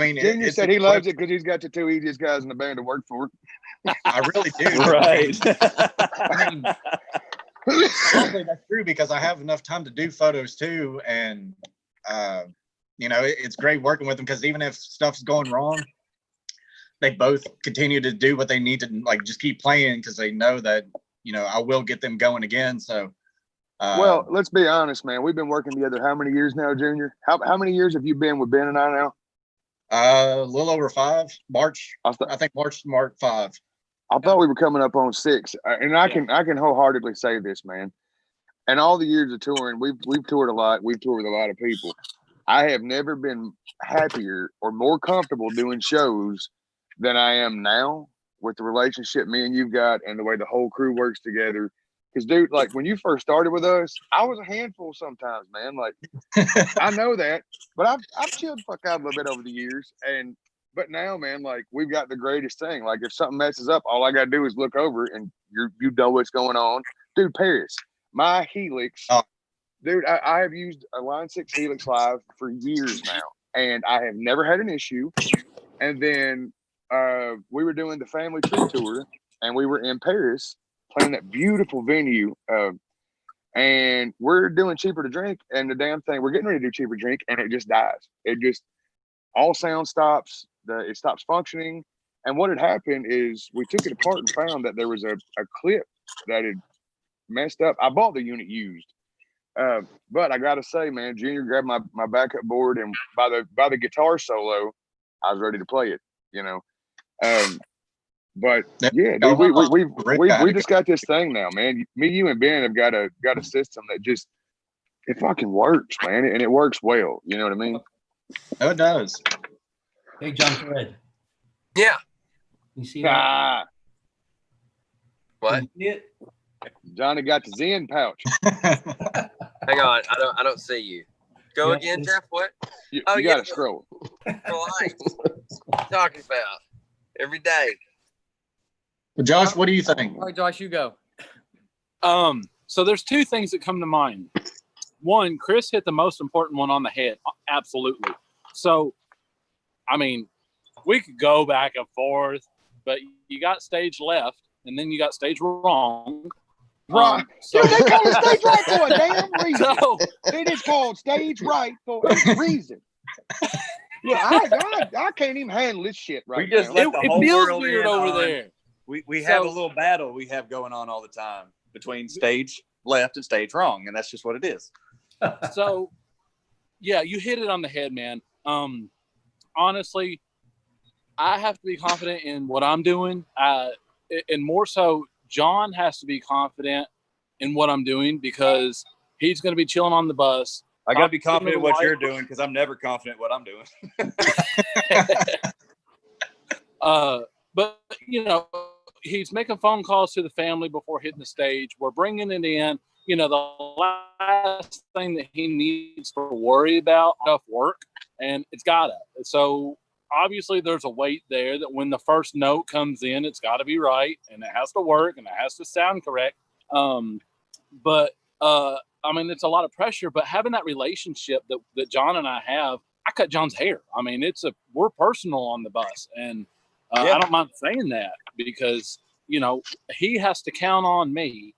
mean, Junior it's said a he loves quick- it because he's got the two easiest guys in the band to work for. I really do. Right. I mean, honestly, that's true because I have enough time to do photos too, and it's great working with them because even if stuff's going wrong, they both continue to do what they need to, like just keep playing because they know that I will get them going again. So, Well, let's be honest, man. We've been working together how many years now, Junior? How many years have you been with Ben and I now? a little over 5 March. I th- I think March 5. I thought we were coming up on 6, and I can wholeheartedly say this, man. And all the years of touring, we've toured a lot. We've toured with a lot of people. I have never been happier or more comfortable doing shows than I am now with the relationship me and you've got and the way the whole crew works together. Because, dude, like when you first started with us, I was a handful sometimes, man. Like I know that, but I've chilled the fuck out a little bit over the years. But now, man, like we've got the greatest thing. Like if something messes up, all I gotta do is look over and you know what's going on. Dude, Paris, my Helix, dude, I have used a Line 6 Helix Live for years now, and I have never had an issue. And then we were doing the family tree tour, and we were in Paris playing that beautiful venue. And we're doing Cheaper to Drink, and the damn thing, we're getting ready to do Cheaper to Drink, and it just dies. It just, all sound stops, it stops functioning. And what had happened is we took it apart and found that there was a clip that had messed up. I bought the unit used. But I gotta say, man, Junior grabbed my backup board, and by the guitar solo, I was ready to play it, But yeah, dude, we just got this thing now, man. Me, you, and Ben have got a system that just it fucking works, man, and it works well. You know what I mean? Oh, it does. Hey, John Fred. Yeah. You see that? What? You see it? Johnny got the Zen pouch. Hang on. I don't see you. Go again, Jeff. What? You yeah, gotta scroll. the lights. Talking about every day. Well, Josh, what do you think? All right, Josh, you go. So there's two things that come to mind. One, Chris hit the most important one on the head. Absolutely. So, I mean, we could go back and forth, but you got stage left, and then you got stage wrong. Right. So, Dude, they call it stage right for a damn reason. so, It is called stage right for a reason. Yeah, I can't even handle this shit right We just now. let the It whole feels world weird in over on- there. We have a So- little battle we have going on all the time between stage left and stage wrong, and that's just what it is. So, yeah, you hit it on the head, man. Honestly, I have to be confident in what I'm doing, and more so, John has to be confident in what I'm doing because he's going to be chilling on the bus. I got to be confident in what Right. you're doing because I'm never confident what I'm doing. But you know, he's making phone calls to the family before hitting the stage. We're bringing it in. You know, the last thing that he needs to worry about enough work, and it's gotta. So obviously, there's a weight there that when the first note comes in, it's got to be right, and it has to work, and it has to sound correct. But I mean, it's a lot of pressure. But having that relationship that John and I have, I cut John's hair. I mean, we're personal on the bus, and Yeah. I don't mind saying that because you know he has to count on me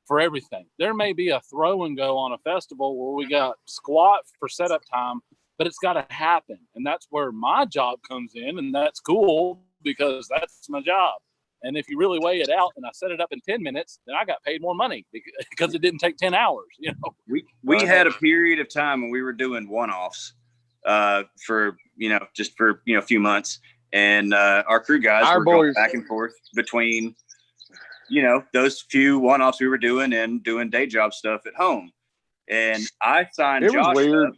for everything. There may be a throw and go on a festival where we got squat for setup time, but it's got to happen, and that's where my job comes in, and that's cool because that's my job. And if you really weigh it out, and I set it up in 10 minutes, then I got paid more money because it didn't take 10 hours. You know, We had a period of time when we were doing one-offs for just for a few months, and our crew guys Our were going boys- back and forth between those few one-offs we were doing and doing day job stuff at home. And I signed It was Josh weird. up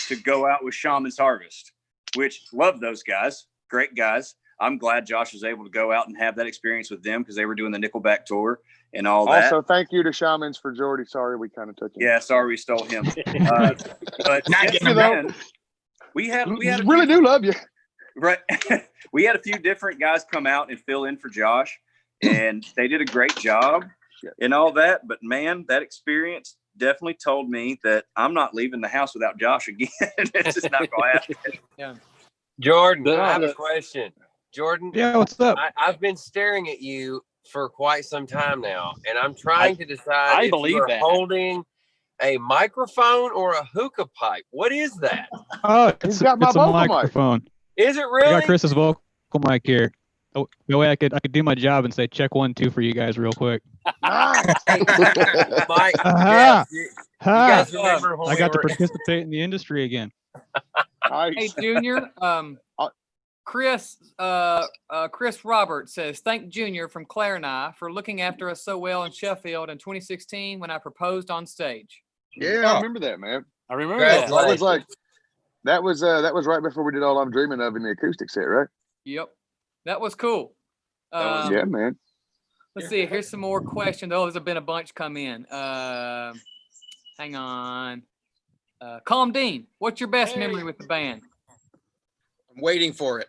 to go out with Shaman's Harvest, which love those guys, great guys. I'm glad Josh was able to go out and have that experience with them because they were doing the Nickelback tour and all that. Also, thank you to Shamans for Jordy. Sorry, we kind of took him. Yeah, sorry we stole him. But Not since getting him then, we had a really few, do love you. right. We had a few different guys come out and fill in for Josh, and they did a great job and all that. But man, that experience definitely told me that I'm not leaving the house without Josh again. It's just not going to happen. Jordan, I have The- a question. Jordan, Yeah, what's up? I've been staring at you for quite some time now, and I'm trying to decide I if believe you're that. holding a microphone or a hookah pipe. What is that? Oh, He's it's, got my it's a vocal mic. microphone. Is it I really? got Chris's vocal mic here. Oh, the way I could do my job and say check 1, 2 for you guys real quick. Nice. Mike, Aha! Jeff, you Ha! guys remember when I got we to were participate in the industry again. Hey, Nice. Junior. Chris Roberts says, thank Junior from Claire and I for looking after us so well in Sheffield in 2016 when I proposed on stage. Yeah, I remember that, man. I remember that. That was like that was right before we did All I'm Dreaming Of in the acoustic set, right? Yep. That was cool. was- Yeah, man. Let's see. Here's some more questions. Oh, there's been a bunch come in. Hang on. Calm Dean, what's your best memory with the band? I'm waiting for it.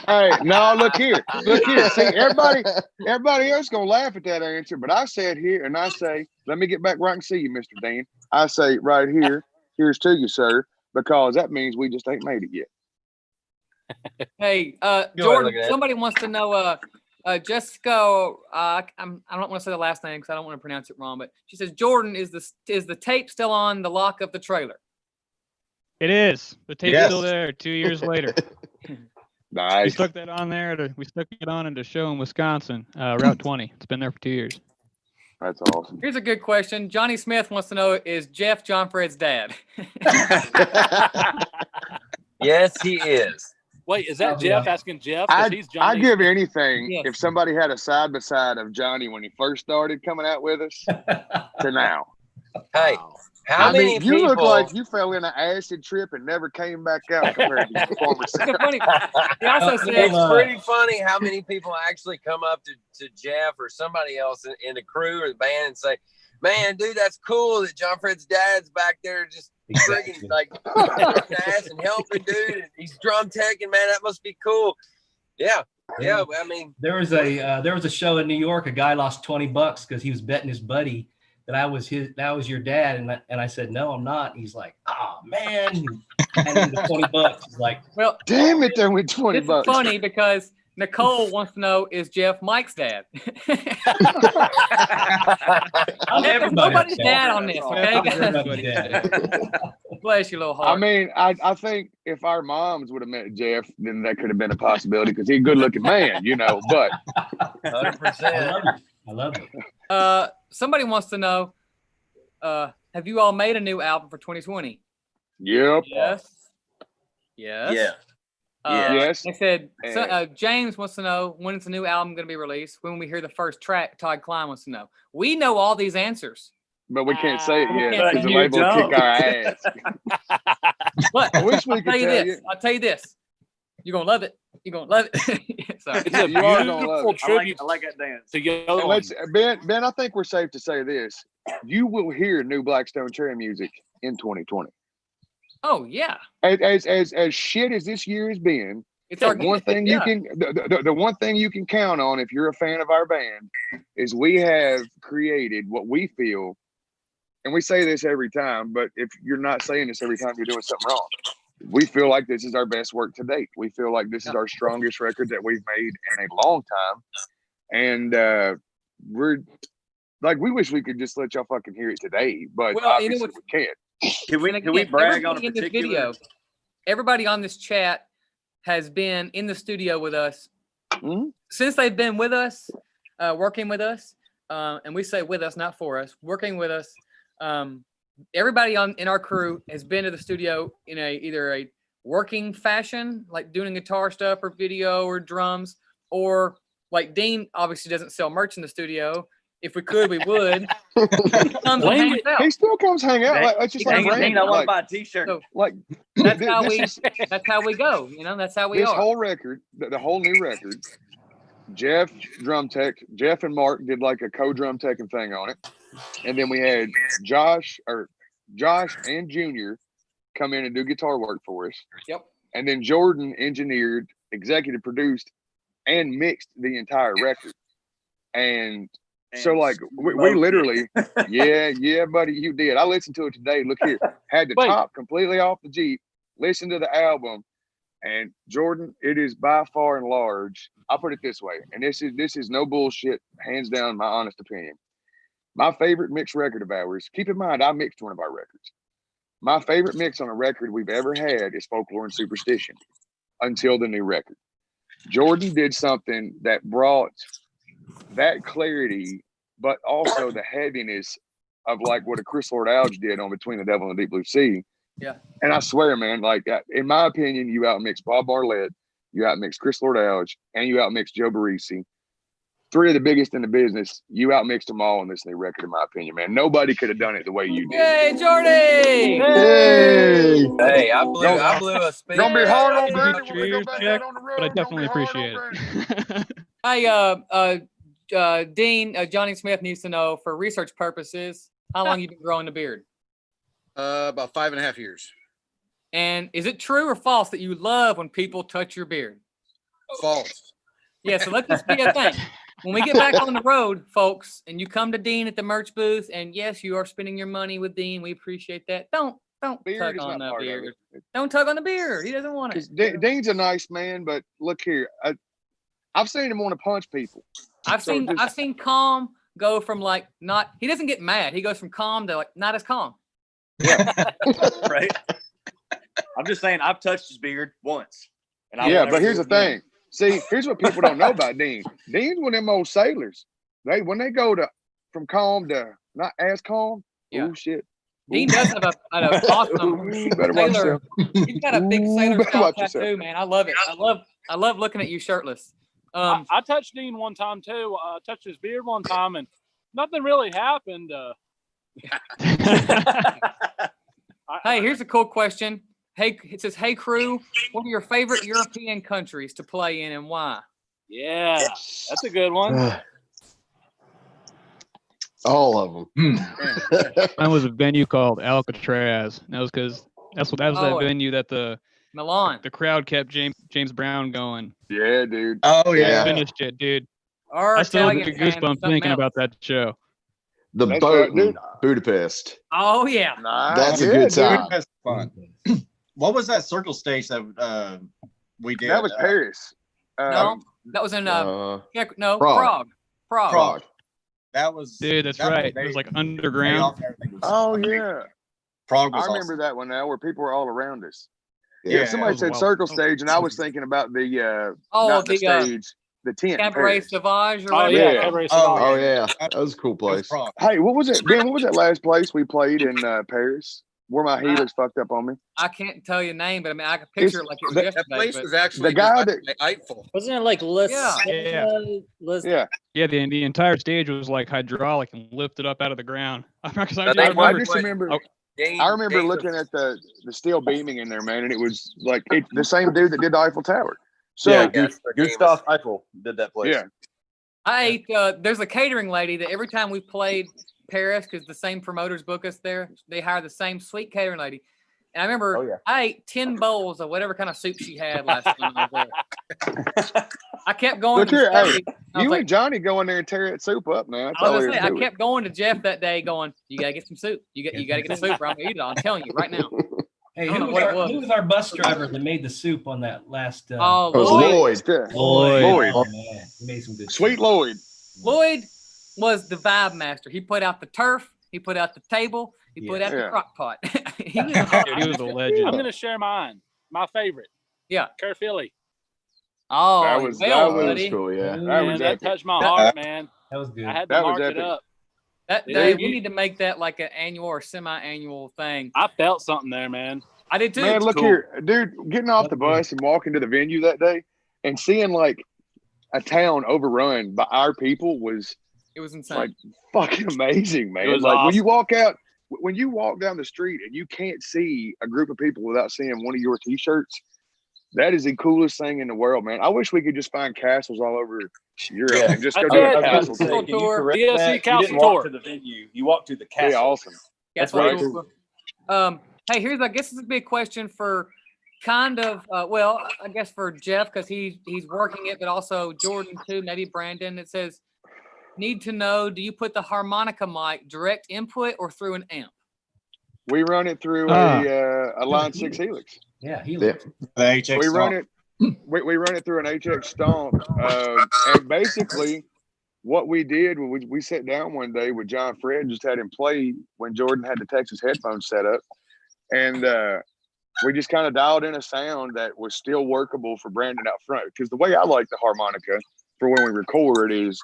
Hey, no, look here. See, everybody else gonna laugh at that answer, but I sat here and I say, let me get back where I can see you, Mr. Dean. I say right here, here's to you, sir, because that means we just ain't made it yet. Hey, ahead, Jordan, look at it. somebody wants to know, Jessica, I don't want to say the last name because I don't want to pronounce it wrong, but she says, Jordan, is the tape still on the lock of the trailer? It is. The tape's Yes. still there 2 years later. We Nice. stuck that on there. We stuck it on into show in Wisconsin, Route 20. It's been there for 2 years. That's awesome. Here's a good question. Johnny Smith wants to know, is Jeff John Fred's dad? Yes, he is. Wait, is that Oh, Jeff yeah. asking Jeff? 'Cause he's I'd Johnny. give anything Yes. if somebody had a side by side of Johnny when he first started coming out with us to now. Hey, how I many mean, you people? look like you fell in an acid trip and never came back out compared to your performance. It's funny. He also said, It's pretty funny how many people actually come up to Jeff or somebody else in the crew or the band and say, "Man, dude, that's cool that John Fred's dad's back there just friggin' like kicking ass and helping, dude. And he's drum teching, man. That must be cool." Yeah. I mean, There was a show in New York. A guy lost $20 because he was betting his buddy that I was your dad, and I said no, I'm not. He's like, oh man, and the $20. He's like, well, Damn it, there went 20 it's bucks. funny because Nicole wants to know, is Jeff Mike's dad? Nobody's dad on this, okay? Bless your little heart. I mean, I think if our moms would have met Jeff, then that could have been a possibility because he's a good looking man, you know. But 100%. I love it. Somebody wants to know, have you all made a new album for 2020? yep, Yes. Yes. Yeah. yes. They said, James wants to know, when is the new album going to be released? When we hear the first track? Todd Klein wants to know. We know all these answers. But we can't say it We yet can't because say the it. label will kick our ass. But I wish we I'll could tell you tell this. you. I'll tell you this. You're going to love it. You're going to love it. Sorry. It's a You are gonna love beautiful it. tribute I like that dance. to And Yodeling. let's, Ben, I think we're safe to say this. You will hear new Blackstone Cherry music in 2020. Oh, yeah. As shit as this year has been, It's the organic. one thing you Yeah. can the one thing you can count on if you're a fan of our band is we have created what we feel, and we say this every time, but if you're not saying this every time, you're doing something wrong. We feel like this is our best work to date. We feel like this is our strongest record that we've made in a long time. And we're like, we wish we could just let y'all fucking hear it today, but Well, you know obviously we can't. Can we And can we again, brag on a everybody in this particular? video, everybody on this chat has been in the studio with us Mhm. since they've been with us, working with us, and we say with us, not for us, working with us. Everybody in our crew has been to the studio in either a working fashion, like doing guitar stuff or video or drums, or like Dean obviously doesn't sell merch in the studio. If we could, we would. He comes and hangs out. He still comes hang out. Like, it's just like Dang it, Dean, Brandon. I want to Like, buy a T-shirt. So like that's this how we. is- That's how we go. You know, that's how we this are. whole record, the whole new record, Jeff drum tech, Jeff and Mark did like a co-drum teching thing on it. And then we had Josh and Junior come in and do guitar work for us. Yep. And then Jordan engineered, executive produced, and mixed the entire record. And so like we literally, yeah, buddy, you did. I listened to it today. Look here, had the Wait. top completely off the Jeep, listened to the album, and Jordan, it is by far and large. I'll put it this way, and this is no bullshit, hands down, my honest opinion. My favorite mixed record of ours. Keep in mind, I mixed one of our records. My favorite mix on a record we've ever had is Folklore and Superstition, until the new record. Jordan did something that brought that clarity, but also the heaviness of like what a Chris Lord Alge did on Between the Devil and the Deep Blue Sea. Yeah. And I swear, man, like in my opinion, you outmixed Bob Bartlett, you outmixed Chris Lord Alge, and you outmixed Joe Barresi. Three of the biggest in the business. You outmixed them all on this new record, in my opinion, man. Nobody could have done it the way you did. Yay, Jordy! Hey! Hey, I blew a speaker. Gonna be hard on Hey, Brandon when we go back check, out on the road. But I Gonna definitely be hard appreciate on Brandon. it. Hey, Dean, Johnny Smith needs to know for research purposes, how long you been growing the beard? About 5.5 years. And is it true or false that you love when people touch your beard? False. Yeah, so let this be a thing. When we get back on the road, folks, and you come to Dean at the merch booth, and yes, you are spending your money with Dean. We appreciate that. Don't Beard tug is on not the part of beard. it. Don't tug on the beard. He doesn't want it. Dean's a nice man, but look here, I've seen him want to punch people. I've So seen just- calm go from like not. He doesn't get mad. He goes from calm to like not as calm. Right? I'm just saying, I've touched his beard once. And I Yeah, won't but ever here's do the it again. thing. See, here's what people don't know about Dean. Dean's one of them old sailors. When they go from calm to not as calm. Yeah. Oh shit. Dean does have an awesome Ooh, better watch sailor. yourself. He's got a big Ooh, sailor better style watch yourself. tattoo, man. I love it. I love looking at you shirtless. I touched Dean one time too. I touched his beard one time, and nothing really happened. Hey, here's a cool question. Hey, it says, "Hey crew, what are your favorite European countries to play in and why?" Yeah, that's a good one. All of them. Mine was a venue called Alcatraz. That was because that was Oh, that venue that the Milan. crowd kept James Brown going. Yeah, dude. Oh yeah. Finished it, dude. Our I still Italian get fans, goosebumps something thinking else. about that show. The That's boat right, dude. in Budapest. Oh yeah. That's a good dude. time. That's fun. What was that circle stage that we did? That was Paris. No, That was in Uh, no Prague. Prague. Prague. That was Dude, that's that right. was It was like way underground. off everything. Oh yeah, Prague I was remember awesome. that one now, where people were all around us. Yeah. Yeah, somebody was said wild. circle stage, and I was thinking about the Oh, not the the stage, the tent. in Cabaret Paris. Sauvage or Oh whatever. yeah, Yeah. Cabaret Oh, Sauvage. Oh yeah, that was a cool It was place. Prague. Hey, what was it, Ben? What was that last place we played in Paris? Where my Helix fucked up on me. I can't tell you the name, but I mean I can picture it like it was that That yesterday. place But was actually The guy designed by Eiffel. Wasn't it like Yeah. Yeah, Yeah, the entire stage was like hydraulic and lifted up out of the ground. Because I Now, do they I remember. just what- remember. Oh, I remember looking at the steel beaming in there, man, and it was like the same dude that did the Eiffel Tower. So Yeah, Yes, Gustav Eiffel did that place. yeah, I ate. There's a catering lady that every time we played Paris, because the same promoters book us there, they hire the same sweet catering lady. And I remember Oh, yeah. I ate 10 bowls of whatever kind of soup she had last time I was there. I kept going Look to here, hey, stage. I was you like, and Johnny go in there and tear that soup up, man. That's I all was there gonna is say, I to it. kept going to Jeff that day, going, "You gotta get some soup. You gotta get the soup, or I'm gonna eat it. I'm telling you right now." Hey, I don't who know was, what it our, was. who was our bus driver that made the soup on that last? Oh, It was Lloyd. Lloyd. Lloyd. Oh, man. He made some good Sweet soup. Lloyd. Lloyd was the vibe master. He put out the turf. He put out the table. He put out the Yeah. crock pot. he was dude, he was a legend. I'm gonna share mine. My favorite. Yeah. Carfilly. Oh, That was- well, that That was buddy. cool. Yeah. That Man, was that epic. touched my That- heart, man. That was good. I had to That was mark it epic. up. That Yeah, day, we you- need to make that like an annual or semi-annual thing. I felt something there, man. I did too. Man, look cool. here, dude, getting off the bus and walking to the venue that day and seeing like a town overrun by our people was It was insane. like fucking amazing, man. was Like when you awesome. when you walk down the street and you can't see a group of people without seeing one of your t-shirts, that is the coolest thing in the world, man. I wish we could just find castles all over Europe Yeah. and just I go did. do a I was castle gonna tour. say, tour. DLC You Castle didn't walk Tour. to the venue. You walked to the Yeah, castle. awesome. That's right. what hey, I guess this would be a question for kind of I guess for Jeff, because he's working it, but also Jordan too, maybe Brandon. It says, need to know, do you put the harmonica mic direct input or through an amp? We run it through a Line 6 Helix. Yeah, he Yeah. looked. The HX We run Stomp. it. We run it through an HX Stomp, and basically, what we did was we sat down one day with John Fred, just had him play when Jordan had the Texas headphones set up, and we just kind of dialed in a sound that was still workable for Brandon out front. Because the way I like the harmonica for when we record is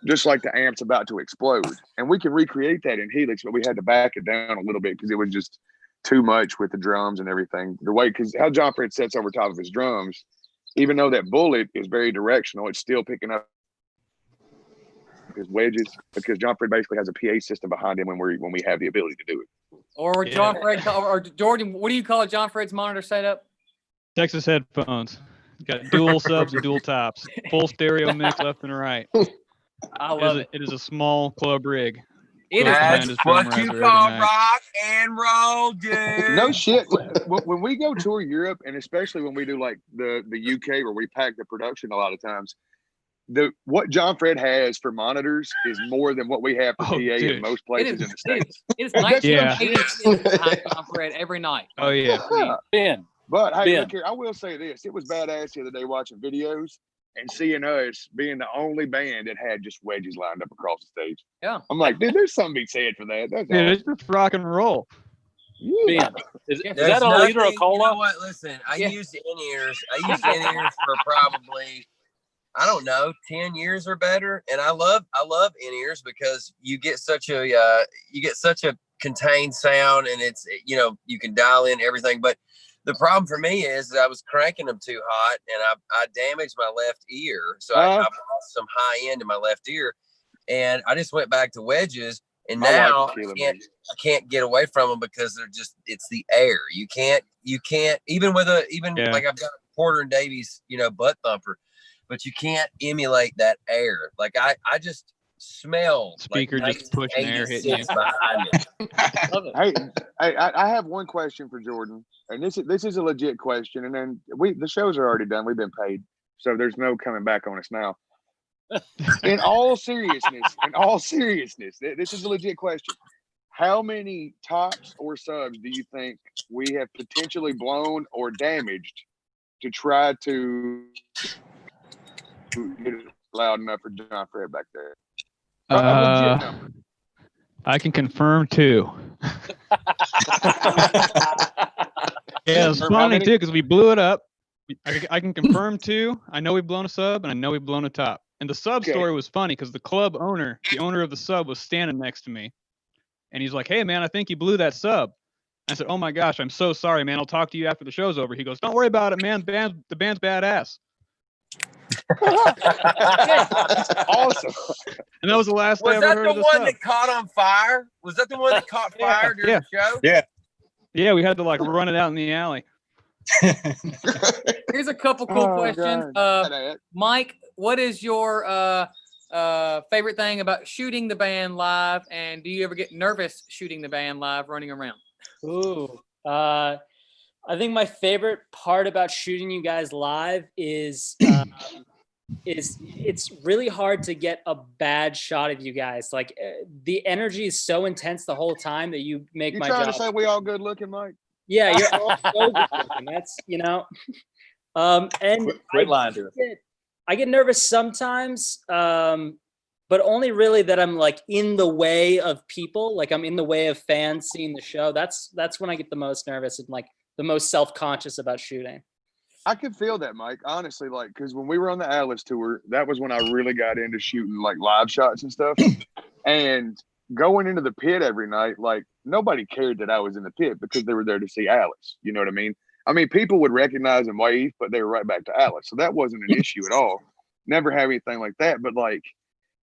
just like the amp's about to explode, and we can recreate that in Helix, but we had to back it down a little bit because it was just too much with the drums and everything. The way, because how John Fred sets over top of his drums, even though that bullet is very directional, it's still picking up his wedges because John Fred basically has a PA system behind him when we have the ability to do it. Or Yeah. John Fred or Jordan, what do you call it? John Fred's monitor setup? Texas headphones. Got dual subs and dual tops. Full stereo mix left and right. I love it. It is a small club rig. It Goes is behind That's his drum what riser you every call night. rock and roll, dude. No shit. When we go tour Europe, and especially when we do like the UK where we pack the production a lot of times, what John Fred has for monitors is more than what we have for PA in dude. most It places is, in the States. it is That's what I'm 1986 behind John Fred every night. Oh yeah. Yeah. Ben, But hey, Ben. look here, I will say this. It was badass the other day watching videos and seeing us being the only band that had just wedges lined up across the stage. Yeah. I'm like, dude, there's something to be said for that. That's Dude, awesome. it's just rock and roll. Yeah. Ben, is There's that a liter of You cola? know what? Listen, I Yeah. used in-ears. I used in-ears for probably, I don't know, 10 years or better. And I love in-ears because you get such a contained sound, and it's, you can dial in everything. But the problem for me is that I was cranking them too hot, and I damaged my left ear. So I've lost some high end in my left ear. And I just went back to wedges. And My wife now is killing me. I can't get away from them because it's the air. You can't even Yeah. like I've got a Porter and Davies, butt thumper, but you can't emulate that air. Like I just smell Speaker like just pushing air hitting you. 1986 behind it. Love it. Hey, I have one question for Jordan, and this is a legit question. And then the shows are already done. We've been paid, so there's no coming back on us now. In all seriousness, this is a legit question. How many tops or subs do you think we have potentially blown or damaged to try to get it loud enough for John Fred back there. I can confirm 2. Yeah, it's funny too because we blew it up. I can confirm 2. I know we've blown a sub, and I know we've blown a top. And the sub story was funny because the club owner, the owner of the sub, was standing next to me, and he's like, "Hey, man, I think you blew that sub." I said, "Oh my gosh, I'm so sorry, man. I'll talk to you after the show's over." He goes, "Don't worry about it, man. The band's badass." Awesome. And that was the last I Was ever that heard the of the one sub. that caught on fire? Was that the one that caught fire during the show? Yeah, we had to like run it out in the alley. Here's a couple cool questions. Mike, what is your favorite thing about shooting the band live, and do you ever get nervous shooting the band live running around? Ooh, I think my favorite part about shooting you guys live is it's really hard to get a bad shot of you guys. Like the energy is so intense the whole time that you make You my trying job. to say we all good looking, Mike? Yeah, you're all so good looking. That's and Great line to it. I get nervous sometimes, but only really that I'm like in the way of people, like I'm in the way of fans seeing the show. That's when I get the most nervous and like the most self-conscious about shooting. I could feel that, Mike, honestly, like, because when we were on the Alice tour, that was when I really got into shooting like live shots and stuff. And going into the pit every night, like nobody cared that I was in the pit because they were there to see Alice. You know what I mean? I mean, people would recognize and wave, but they were right back to Alice. So that wasn't an issue at all. Never have anything like that. But like,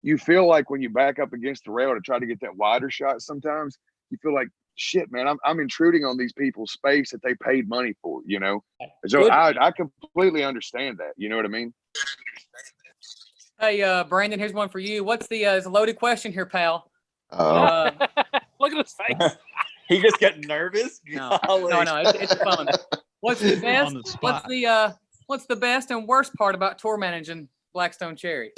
you feel like when you back up against the rail to try to get that wider shot, sometimes you feel like, shit, man, I'm intruding on these people's space that they paid money for, you know? So I completely understand that. You know what I mean? Hey, Brandon, here's one for you. What's it's a loaded question here, pal. Look at his face. He just got nervous. No, it's fun. What's the best? What's the best and worst part about tour managing Blackstone Cherry?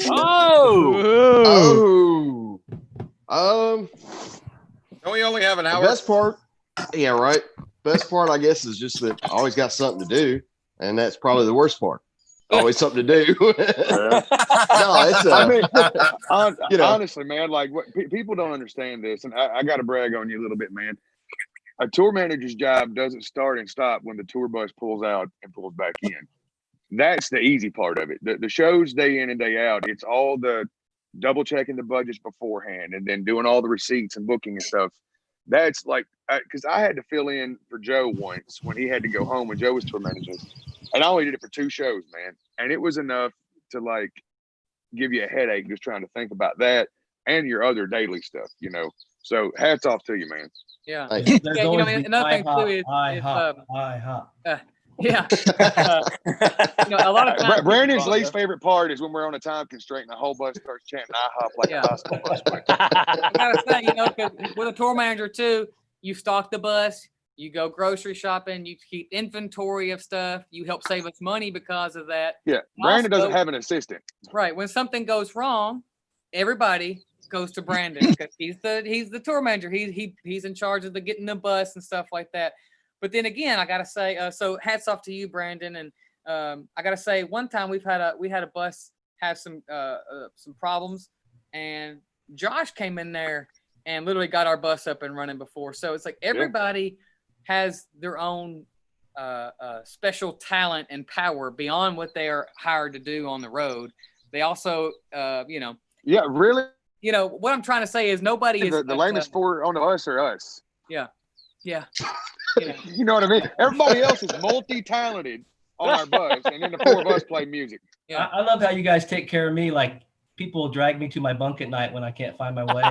Don't we only have an hour? The best part, yeah, right. Best part, I guess, is just that I always got something to do, and that's probably the worst part. Always something to do. No, it's I mean, you know, honestly, man, like what people don't understand this, and I got to brag on you a little bit, man. A tour manager's job doesn't start and stop when the tour bus pulls out and pulls back in. That's the easy part of it. The shows day in and day out, it's all the double checking the budgets beforehand and then doing all the receipts and booking and stuff. That's like, because I had to fill in for Joe once when he had to go home when Joe was tour manager. And I only did it for 2 shows, man. And it was enough to like give you a headache just trying to think about that and your other daily stuff, you know. So hats off to you, man. Yeah. There's Yeah, you know, always another thing too is yeah. You know, a lot of times Brandon's least favorite part is when we're on a time constraint and the whole bus starts chanting IHOP like a high school bus. I gotta say, you know, because with a tour manager too, you stock the bus, you go grocery shopping, you keep inventory of stuff, you help save us money because of that. Yeah, Brandon doesn't have an assistant. Right. When something goes wrong, everybody goes to Brandon because he's the tour manager. He's in charge of getting the bus and stuff like that. But then again, I gotta say, so hats off to you, Brandon. And I gotta say, one time we had a bus have some problems, and Josh came in there and literally got our bus up and running before. So it's like everybody has their own special talent and power beyond what they are hired to do on the road. They also, you know. Yeah, really. You know what I'm trying to say is nobody is the lamest four on the bus are us. Yeah. Yeah. You know what I mean? Everybody else is multi-talented on our bus, and then the 4 of us play music. Yeah, I love how you guys take care of me. Like people drag me to my bunk at night when I can't find my way.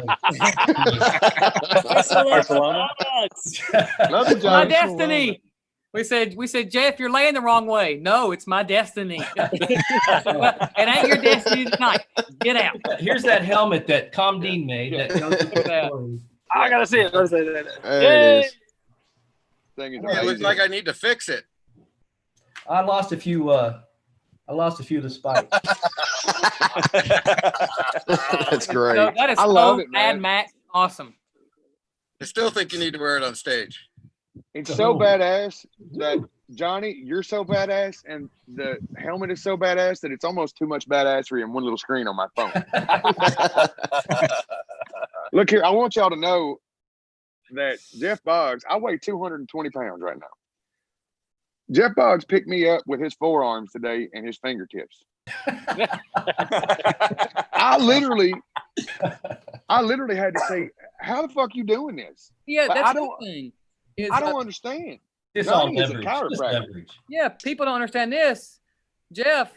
Barcelona. Love you, My John. destiny. We said, Jeff, you're laying the wrong way. No, it's my destiny. It ain't your destiny tonight. Get out. Here's that helmet that Tom Dean made. That goes with the story. I gotta see it. Let's say that. There it is. Thing is It looks like I need to fix it. I lost a few of the spikes. That's great. So that is I so love it, Mad man. Max awesome. I still think you need to wear it on stage. It's so badass that Johnny, you're so badass, and the helmet is so badass that it's almost too much badassery in one little screen on my phone. Look here, I want y'all to know that Jeff Boggs, I weigh 220 pounds right now. Jeff Boggs picked me up with his forearms today and his fingertips. I literally had to say, how the fuck you doing this? Yeah, Like, that's the thing. I don't understand. It's Johnny all is a leverage. Just chiropractor. leverage. Yeah, people don't understand this. Jeff,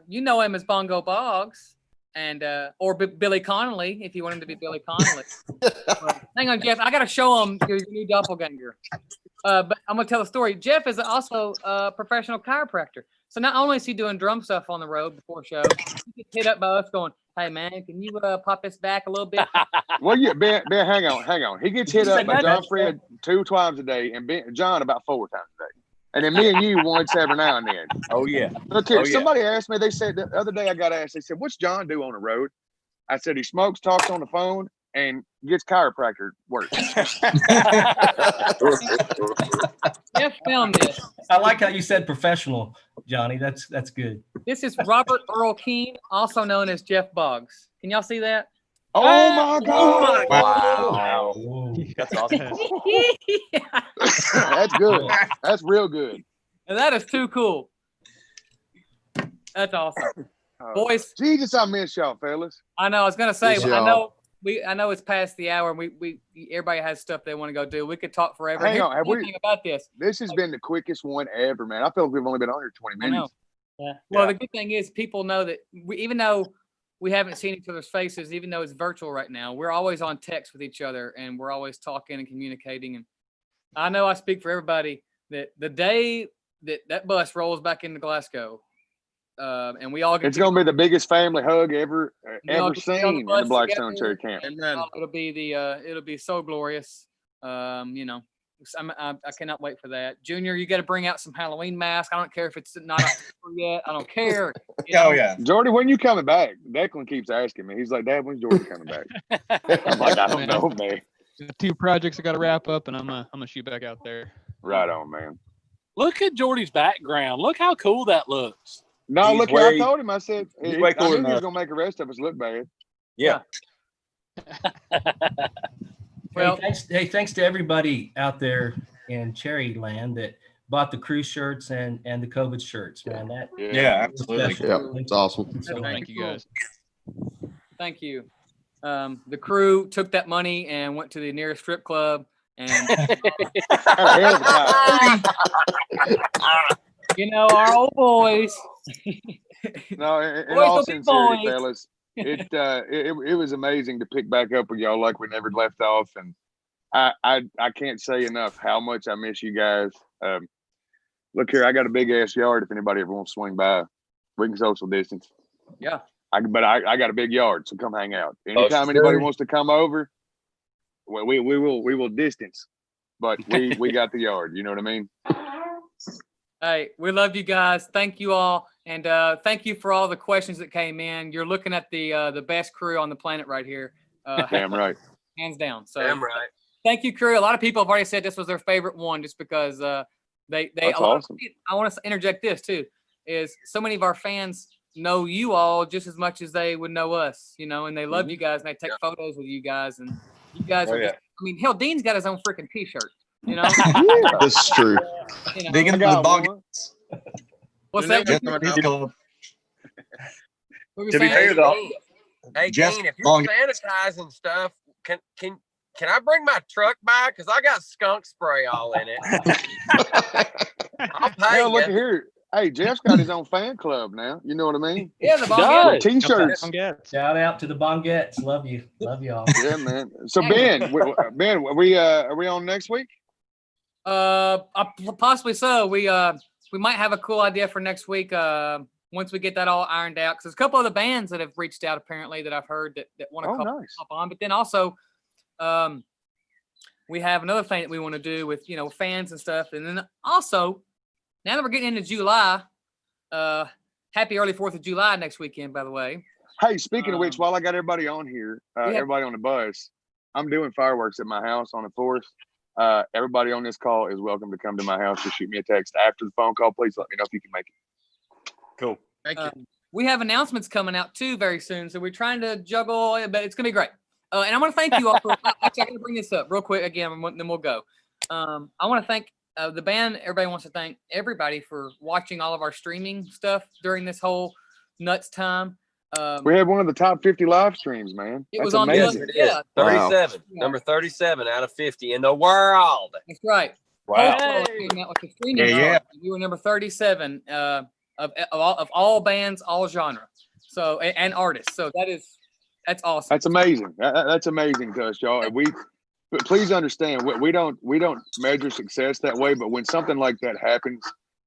you know him as Bongo Boggs, and or Billy Connolly, if you want him to be Billy Connolly. Hang on, Jeff. I got to show him your new doppelganger. But I'm gonna tell a story. Jeff is also a professional chiropractor. So not only is he doing drum stuff on the road before show, he gets hit up by us going, "Hey man, can you pop this back a little bit?" Well, yeah, Ben, hang on. He gets hit up by John Fred 2 times a day, and John about 4 times a day, and then me and you once every now and then. Oh yeah. Look here, Oh, yeah. somebody asked me. They said the other day I got asked. They said, "What's John do on the road?" I said, "He smokes, talks on the phone, and gets chiropractor work." Jeff found this. I like how you said professional, Johnny. That's good. This is Robert Earl Keene, also known as Jeff Boggs. Can y'all see that? Oh my God! Wow. Whoa. That's awesome. That's good. That's real good. And that is too cool. That's awesome. Boys, Jesus, I miss y'all, fellas. I know. I was gonna say. Yes, I y'all. know it's past the hour, and we everybody has stuff they want to go do. We could talk forever. Hang Here's on, have the we- thing about this? This has been the quickest one ever, man. I feel like we've only been on here 20 I know. minutes. Yeah. Well, the good thing is people know that even though we haven't seen each other's faces, even though it's virtual right now, we're always on text with each other, and we're always talking and communicating. And I know I speak for everybody that the day that bus rolls back into Glasgow, and we all get It's going to be the biggest family hug ever we all ever get to get on the seen in the bus Blackstone together. Cherry Camp. Amen. It'll be so glorious. I cannot wait for that. Junior, you got to bring out some Halloween masks. I don't care if it's not October yet. I don't care. You know? Oh yeah. Jordy, when you coming back? Declan keeps asking me. He's like, "Dad, when's Jordy coming back?" I'm like, "I don't know, man." The 2 projects I got to wrap up, and I'm gonna shoot back out there. Right on, man. Look at Jordy's background. Look how cool that looks. No, He's look here. I way- told him. I said, he's I way knew cooler he than was us. going to make the rest of us look bad. Yeah. Well, Thanks to everybody out there in Cherry Land that bought the cruise shirts and the COVID shirts, man. That Yeah, absolutely. special. Yeah, it's awesome. So Thank you guys. Thank you. The crew took that money and went to the nearest strip club, and Had a hell of a time. our old boys. No, in Boys all will be sincerity, boys. fellas, it was amazing to pick back up with y'all like we never left off, and I can't say enough how much I miss you guys. Look here, I got a big ass yard. If anybody ever wants to swing by, we can social distance. Yeah. I got a big yard, so come hang out. Anytime anybody wants to come over, well, we will distance, but we got the yard. You know what I mean? Hey, we love you guys. Thank you all, and thank you for all the questions that came in. You're looking at the best crew on the planet right here, Damn right. hands down. So Damn right. thank you, crew. A lot of people have already said this was their favorite one, just because they. That's a lot of- awesome. I want to interject this too, is so many of our fans know you all just as much as they would know us, and they love you guys, and they take photos with you guys, and you guys Oh, are yeah. just, I mean, hell, Dean's got his own freaking t-shirt, This is true. Dig I into the got bog. one. What's Your that? name- Gentlemen's Club. What were you To be saying? fair, though, Hey, Jeff Dean, if you're Long- sanitizing stuff, can I bring my truck by? Because I got skunk spray all in it. I'll pay Hell, look you. here. Hey, Jeff's got his own fan club now. You know what I mean? Yeah, the Does. ball. T-shirts. shout out to the Bongettes. Love y'all. Yeah, man. So Ben, are we on next week? Possibly so. We might have a cool idea for next week. Once we get that all ironed out, because there's a couple of the bands that have reached out apparently that I've heard that want to Oh, come nice. up on. But then also, we have another thing that we want to do with fans and stuff. And then also, now that we're getting into July, happy early 4th of July next weekend, by the way. Hey, speaking of which, while I got everybody on here, Yeah. everybody on the bus, I'm doing fireworks at my house on the 4th. Everybody on this call is welcome to come to my house. Just shoot me a text after the phone call. Please let me know if you can make it. Cool. Thank you. We have announcements coming out too very soon, so we're trying to juggle, but it's gonna be great. And I want to thank you all for. Actually, I'm gonna bring this up real quick again, and then we'll go. I want to thank the band. Everybody wants to thank everybody for watching all of our streaming stuff during this whole nuts time. We had one of the top 50 live streams, man. It That's was on the amazing. other, yeah. 37, Wow. number 37 out of 50 in the world. That's right. Wow. Also, came out with the streaming Yeah, yeah. chart. You were number 37 of all bands, all genre. So and artists. So that's awesome. That's amazing. That's amazing to us, y'all. And but please understand, we don't measure success that way. But when something like that happens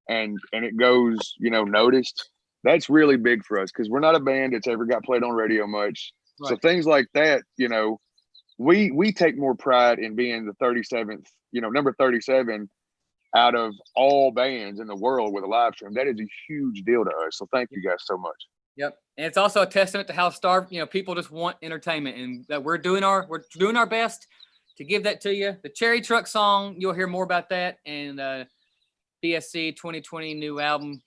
and it goes, noticed, that's really big for us because we're not a band that's ever got played on radio much. Right. So things like that, we take more pride in being the 37th, number 37 out of all bands in the world with a live stream. That is a huge deal to us. So thank you guys so much. Yep. And it's also a testament to how starved, people just want entertainment, and that we're doing our best to give that to you. The Cherry Truck song, you'll hear more about that, and BSC 2020 new album.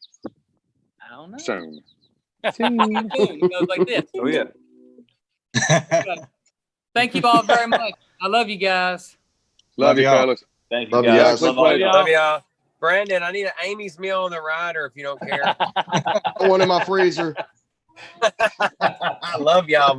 I don't know. Soon. Soon. It goes like this. Oh, yeah. Thank you all very much. I love you guys. Love you, y'all. fellas. Thank you Love you guys. guys. Love all y'all. Love y'all. Brandon, I need an Amy's meal on the rider if you don't care. One in my freezer. I love y'all.